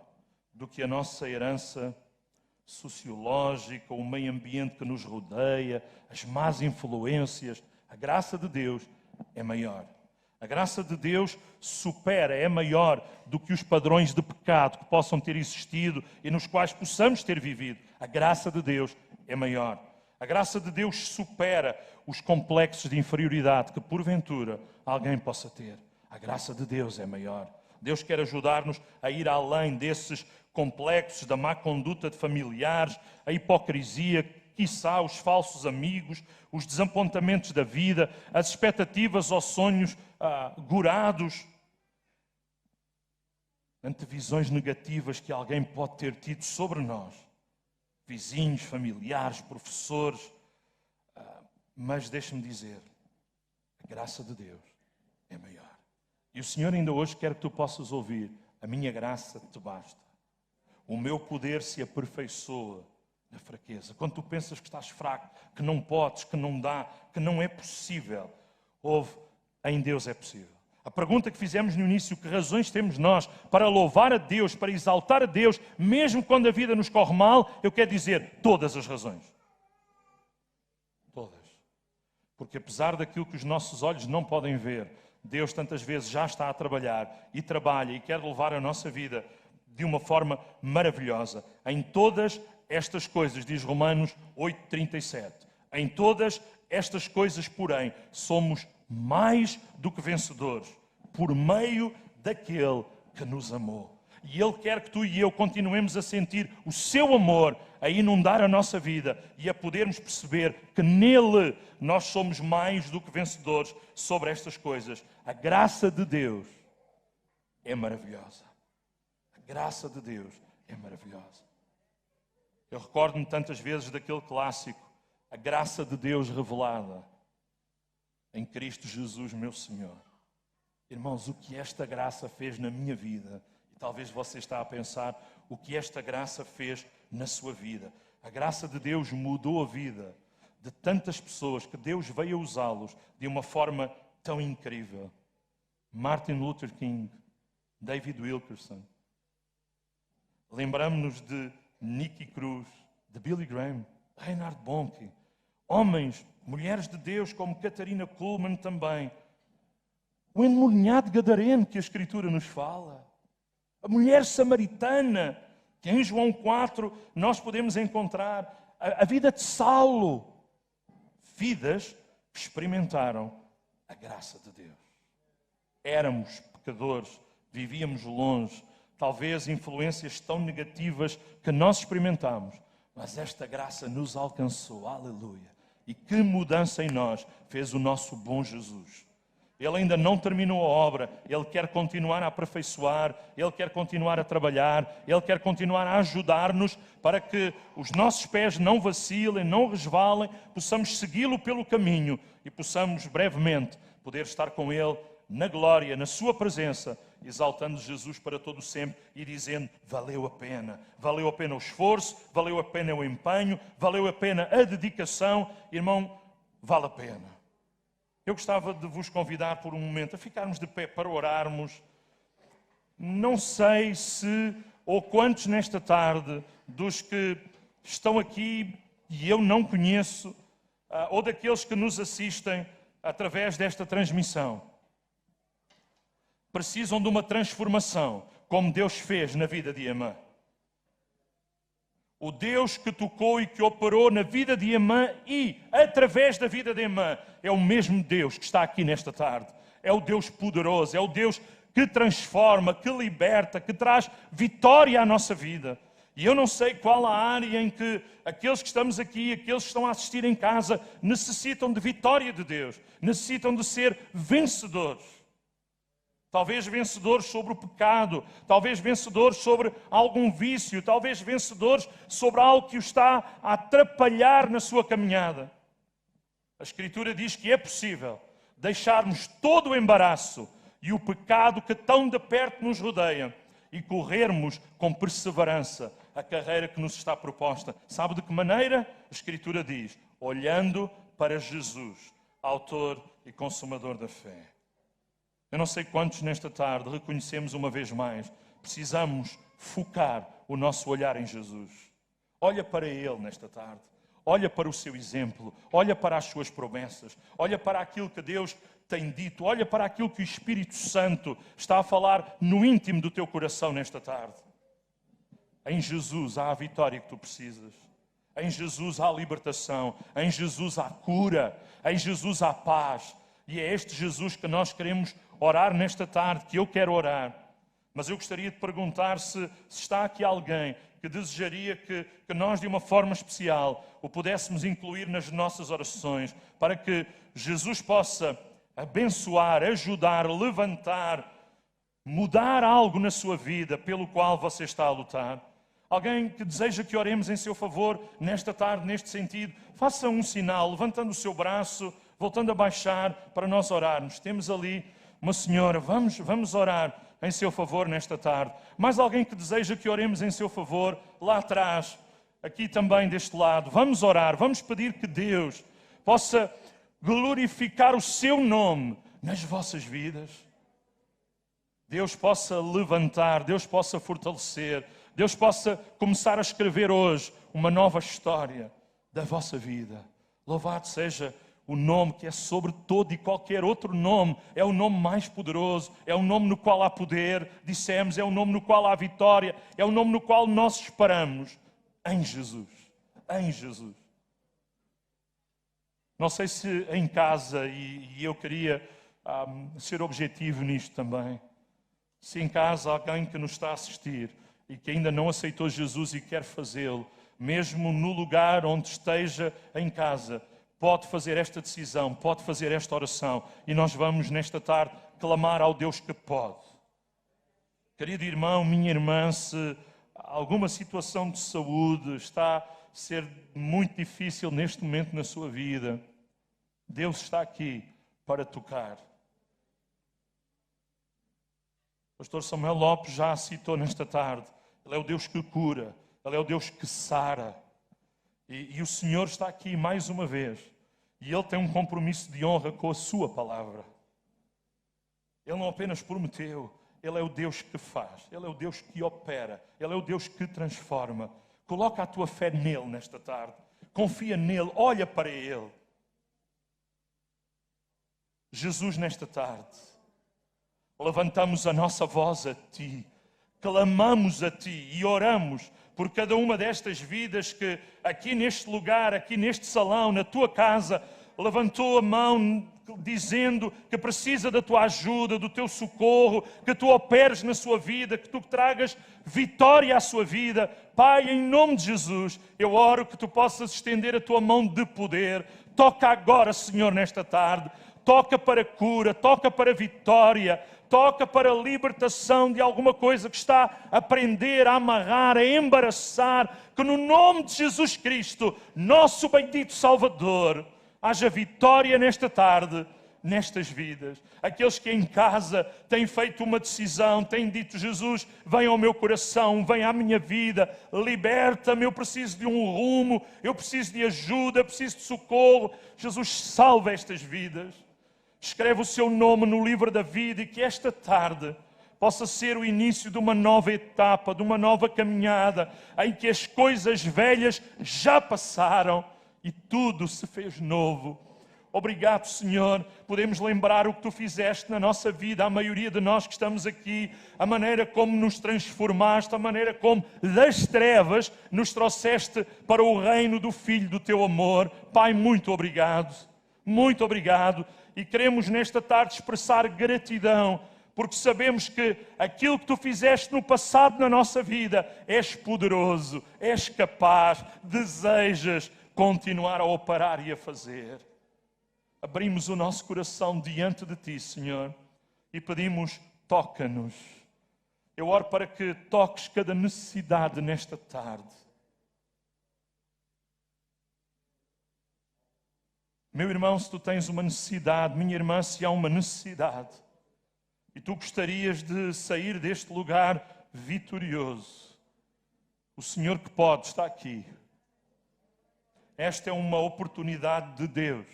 do que a nossa herança sociológica, o meio ambiente que nos rodeia, as más influências. A graça de Deus é maior. A graça de Deus supera, é maior do que os padrões de pecado que possam ter existido e nos quais possamos ter vivido. A graça de Deus é maior. A graça de Deus supera os complexos de inferioridade que, porventura, alguém possa ter. A graça de Deus é maior. Deus quer ajudar-nos a ir além desses complexos da má conduta de familiares, a hipocrisia, quiçá os falsos amigos, os desapontamentos da vida, as expectativas ou sonhos gorados, antevisões negativas que alguém pode ter tido sobre nós, vizinhos, familiares, professores. Mas deixe-me dizer, a graça de Deus é maior. E o Senhor ainda hoje quer que tu possas ouvir, a minha graça te basta. O meu poder se aperfeiçoa na fraqueza. Quando tu pensas que estás fraco, que não podes, que não dá, que não é possível, ouve, em Deus é possível. A pergunta que fizemos no início, que razões temos nós para louvar a Deus, para exaltar a Deus, mesmo quando a vida nos corre mal, eu quero dizer, todas as razões. Todas. Porque apesar daquilo que os nossos olhos não podem ver, Deus tantas vezes já está a trabalhar e trabalha e quer levar a nossa vida de uma forma maravilhosa. Em todas estas coisas, diz Romanos 8,37, em todas estas coisas, porém, somos mais do que vencedores, por meio daquele que nos amou. E Ele quer que tu e eu continuemos a sentir o seu amor, a inundar a nossa vida e a podermos perceber que nele nós somos mais do que vencedores sobre estas coisas. A graça de Deus é maravilhosa. A graça de Deus é maravilhosa. Eu recordo-me tantas vezes daquele clássico, a graça de Deus revelada em Cristo Jesus, meu Senhor. Irmãos, o que esta graça fez na minha vida, e talvez você está a pensar, o que esta graça fez na sua vida. A graça de Deus mudou a vida de tantas pessoas que Deus veio a usá-los de uma forma tão incrível. Martin Luther King, David Wilkerson. Lembramos-nos de Nicky Cruz, de Billy Graham, Reinhard Bonnke. Homens, mulheres de Deus como Catarina Kuhlman também. O endemoniado gadareno que a Escritura nos fala. A mulher samaritana, que em João 4 nós podemos encontrar. A vida de Saulo. Vidas que experimentaram a graça de Deus. Éramos pecadores, vivíamos longe, talvez influências tão negativas que nós experimentámos, mas esta graça nos alcançou, aleluia. E que mudança em nós fez o nosso bom Jesus. Ele ainda não terminou a obra, Ele quer continuar a aperfeiçoar, Ele quer continuar a trabalhar, Ele quer continuar a ajudar-nos para que os nossos pés não vacilem, não resvalem, possamos segui-lo pelo caminho e possamos brevemente poder estar com Ele na glória, na sua presença, exaltando Jesus para todo sempre e dizendo: valeu a pena o esforço, valeu a pena o empenho, valeu a pena a dedicação. Irmão, vale a pena. Eu gostava de vos convidar por um momento a ficarmos de pé para orarmos. Não sei se ou quantos nesta tarde dos que estão aqui e eu não conheço, ou daqueles que nos assistem através desta transmissão, precisam de uma transformação, como Deus fez na vida de Amã. O Deus que tocou e que operou na vida de Amã e através da vida de Amã é o mesmo Deus que está aqui nesta tarde. É o Deus poderoso, é o Deus que transforma, que liberta, que traz vitória à nossa vida. E eu não sei qual a área em que aqueles que estamos aqui, aqueles que estão a assistir em casa, necessitam de vitória de Deus, necessitam de ser vencedores. Talvez vencedores sobre o pecado, talvez vencedores sobre algum vício, talvez vencedores sobre algo que o está a atrapalhar na sua caminhada. A Escritura diz que é possível deixarmos todo o embaraço e o pecado que tão de perto nos rodeia e corrermos com perseverança a carreira que nos está proposta. Sabe de que maneira? A Escritura diz: olhando para Jesus, autor e consumador da fé. Eu não sei quantos nesta tarde reconhecemos uma vez mais, precisamos focar o nosso olhar em Jesus. Olha para Ele nesta tarde, olha para o seu exemplo, olha para as suas promessas, olha para aquilo que Deus tem dito, olha para aquilo que o Espírito Santo está a falar no íntimo do teu coração nesta tarde. Em Jesus há a vitória que tu precisas. Em Jesus há a libertação, em Jesus há cura, em Jesus há paz. E é este Jesus que nós queremos orar nesta tarde, que eu quero orar. Mas eu gostaria de perguntar se está aqui alguém que desejaria que nós, de uma forma especial, o pudéssemos incluir nas nossas orações, para que Jesus possa abençoar, ajudar, levantar, mudar algo na sua vida pelo qual você está a lutar. Alguém que deseja que oremos em seu favor nesta tarde, neste sentido, faça um sinal, levantando o seu braço, voltando a baixar para nós orarmos. Temos ali uma senhora, vamos orar em seu favor nesta tarde. Mais alguém que deseja que oremos em seu favor, lá atrás, aqui também deste lado. Vamos orar, vamos pedir que Deus possa glorificar o seu nome nas vossas vidas. Deus possa levantar, Deus possa fortalecer, Deus possa começar a escrever hoje uma nova história da vossa vida. Louvado seja o nome que é sobre todo e qualquer outro nome. É o nome mais poderoso, é o nome no qual há poder, dissemos, é o nome no qual há vitória, é o nome no qual nós esperamos, em Jesus. Em Jesus. Não sei se em casa, e eu queria ser objetivo nisto também, se em casa há alguém que nos está a assistir e que ainda não aceitou Jesus e quer fazê-lo, mesmo no lugar onde esteja em casa, pode fazer esta decisão, pode fazer esta oração, e nós vamos nesta tarde clamar ao Deus que pode. Querido irmão, minha irmã, se alguma situação de saúde está a ser muito difícil neste momento na sua vida, Deus está aqui para tocar. O pastor Samuel Lopes já a citou nesta tarde. Ele é o Deus que cura, Ele é o Deus que sara. E o Senhor está aqui mais uma vez. E Ele tem um compromisso de honra com a sua palavra. Ele não apenas prometeu, Ele é o Deus que faz. Ele é o Deus que opera. Ele é o Deus que transforma. Coloca a tua fé nele nesta tarde. Confia nele, olha para Ele. Jesus, nesta tarde, levantamos a nossa voz a Ti. Clamamos a Ti e oramos por cada uma destas vidas que aqui neste lugar, aqui neste salão, na Tua casa, levantou a mão dizendo que precisa da tua ajuda, do teu socorro, que tu operes na sua vida, que tu tragas vitória à sua vida. Pai, em nome de Jesus, eu oro que tu possas estender a tua mão de poder. Toca agora, Senhor, nesta tarde. Toca para cura, toca para vitória, toca para libertação de alguma coisa que está a prender, a amarrar, a embaraçar. Que no nome de Jesus Cristo, nosso bendito Salvador, haja vitória nesta tarde, nestas vidas. Aqueles que em casa têm feito uma decisão, têm dito: Jesus, vem ao meu coração, vem à minha vida, liberta-me, eu preciso de um rumo, eu preciso de ajuda, eu preciso de socorro. Jesus, salva estas vidas. Escreve o seu nome no livro da vida e que esta tarde possa ser o início de uma nova etapa, de uma nova caminhada, em que as coisas velhas já passaram e tudo se fez novo. Obrigado, Senhor. Podemos lembrar o que tu fizeste na nossa vida, a maioria de nós que estamos aqui, a maneira como nos transformaste, a maneira como das trevas nos trouxeste para o reino do Filho do teu amor. Pai, muito obrigado. Muito obrigado. E queremos nesta tarde expressar gratidão, porque sabemos que aquilo que tu fizeste no passado na nossa vida, és poderoso, és capaz, desejas continuar a operar e a fazer. Abrimos o nosso coração diante de ti, Senhor, e pedimos: toca-nos. Eu oro para que toques cada necessidade nesta tarde. Meu irmão, se tu tens uma necessidade, minha irmã, se há uma necessidade, e tu gostarias de sair deste lugar vitorioso, o Senhor que pode está aqui. Esta é uma oportunidade de Deus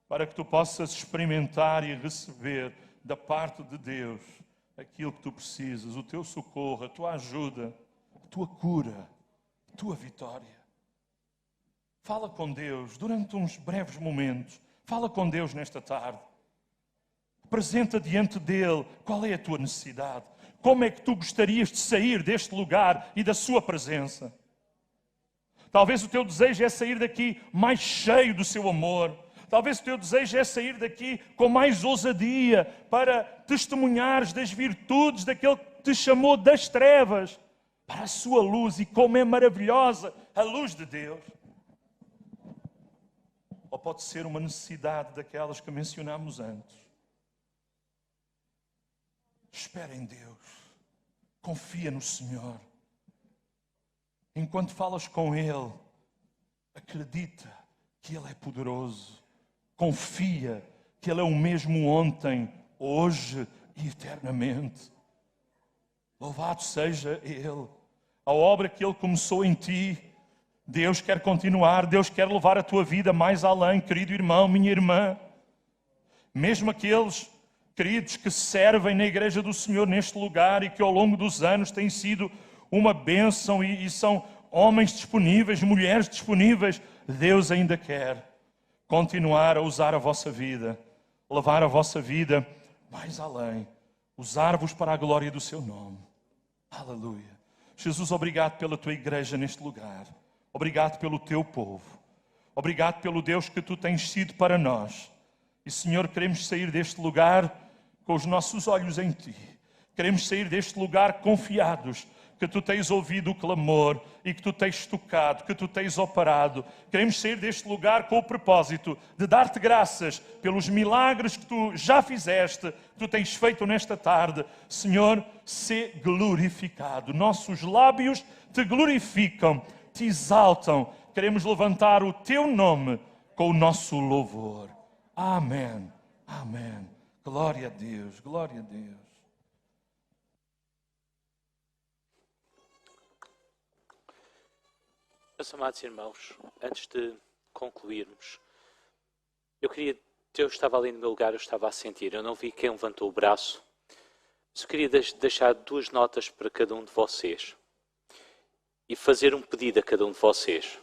para que tu possas experimentar e receber da parte de Deus aquilo que tu precisas, o teu socorro, a tua ajuda, a tua cura, a tua vitória. Fala com Deus durante uns breves momentos. Fala com Deus nesta tarde. Apresenta diante dele qual é a tua necessidade. Como é que tu gostarias de sair deste lugar e da sua presença? Talvez o teu desejo é sair daqui mais cheio do seu amor. Talvez o teu desejo é sair daqui com mais ousadia para testemunhares das virtudes daquele que te chamou das trevas para a sua luz. E como é maravilhosa a luz de Deus. Ou pode ser uma necessidade daquelas que mencionámos antes. Espera em Deus. Confia no Senhor. Enquanto falas com Ele, acredita que Ele é poderoso. Confia que Ele é o mesmo ontem, hoje e eternamente. Louvado seja Ele. A obra que Ele começou em ti, Deus quer continuar, Deus quer levar a tua vida mais além, querido irmão, minha irmã. Mesmo aqueles, queridos, que servem na igreja do Senhor neste lugar e que ao longo dos anos têm sido uma bênção e são homens disponíveis, mulheres disponíveis, Deus ainda quer continuar a usar a vossa vida, levar a vossa vida mais além, usar-vos para a glória do seu nome. Aleluia. Jesus, obrigado pela tua igreja neste lugar. Obrigado pelo teu povo. Obrigado pelo Deus que tu tens sido para nós. E, Senhor, queremos sair deste lugar com os nossos olhos em ti. Queremos sair deste lugar confiados que tu tens ouvido o clamor e que tu tens tocado, que tu tens operado. Queremos sair deste lugar com o propósito de dar-te graças pelos milagres que tu já fizeste, que tu tens feito nesta tarde. Senhor, sê glorificado. Nossos lábios te glorificam, te exaltam. Queremos levantar o teu nome com o nosso louvor. Amém. Amém. Glória a Deus. Glória a Deus. Meus amados irmãos, antes de concluirmos, eu estava ali no meu lugar, eu estava a sentir, eu não vi quem levantou o braço, mas eu queria deixar 2 notas para cada um de vocês e fazer um pedido a cada um de vocês.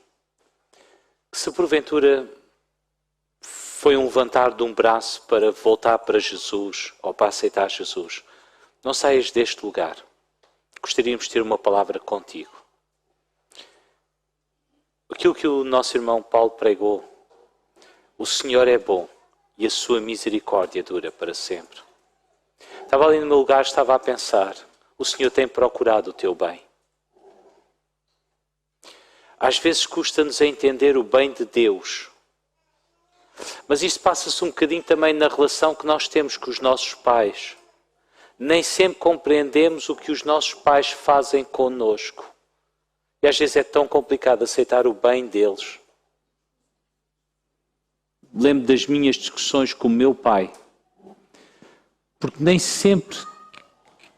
Que se porventura foi um levantar de um braço para voltar para Jesus ou para aceitar Jesus, não saias deste lugar. Gostaríamos de ter uma palavra contigo. Aquilo que o nosso irmão Paulo pregou, O Senhor é bom e a sua misericórdia dura para sempre. Estava ali no meu lugar, estava a pensar, o Senhor tem procurado o teu bem. Às vezes custa-nos a entender o bem de Deus. Mas isso passa-se um bocadinho também na relação que nós temos com os nossos pais. Nem sempre compreendemos o que os nossos pais fazem connosco. E às vezes é tão complicado aceitar o bem deles. Lembro das minhas discussões com o meu pai. Porque nem sempre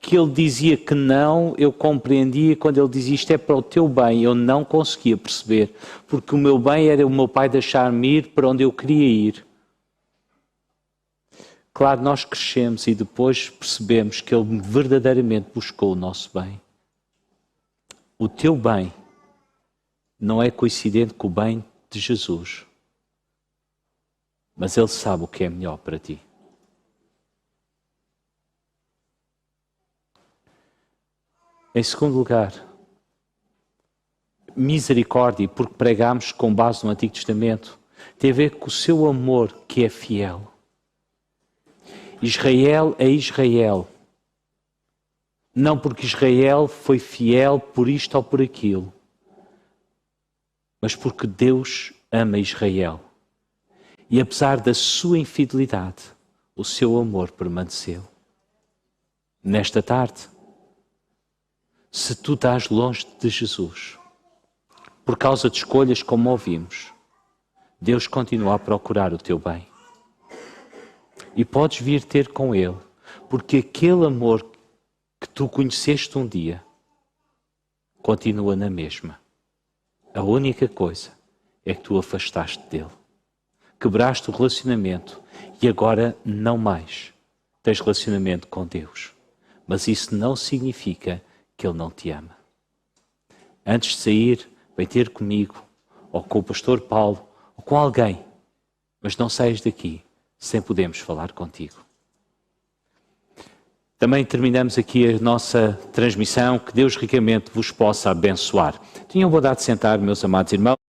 que ele dizia que não, eu compreendia. Quando ele dizia isto é para o teu bem, eu não conseguia perceber. Porque o meu bem era o meu pai deixar-me ir para onde eu queria ir. Claro, nós crescemos e depois percebemos que ele verdadeiramente buscou o nosso bem. O teu bem não é coincidente com o bem de Jesus. Mas ele sabe o que é melhor para ti. Em segundo lugar, misericórdia, porque pregamos com base no Antigo Testamento, tem a ver com o seu amor que é fiel. Israel é Israel. Não porque Israel foi fiel por isto ou por aquilo, mas porque Deus ama Israel. E apesar da sua infidelidade, o seu amor permaneceu. Nesta tarde, se tu estás longe de Jesus, por causa de escolhas como ouvimos, Deus continua a procurar o teu bem. E podes vir ter com Ele, porque aquele amor que tu conheceste um dia, continua na mesma. A única coisa é que tu afastaste dele. Quebraste o relacionamento e agora não mais tens relacionamento com Deus. Mas isso não significa que Ele não te ama. Antes de sair, vem ter comigo, ou com o pastor Paulo, ou com alguém, mas não saias daqui sem podermos falar contigo. Também terminamos aqui a nossa transmissão, que Deus ricamente vos possa abençoar. Tenham boa de sentar, meus amados irmãos.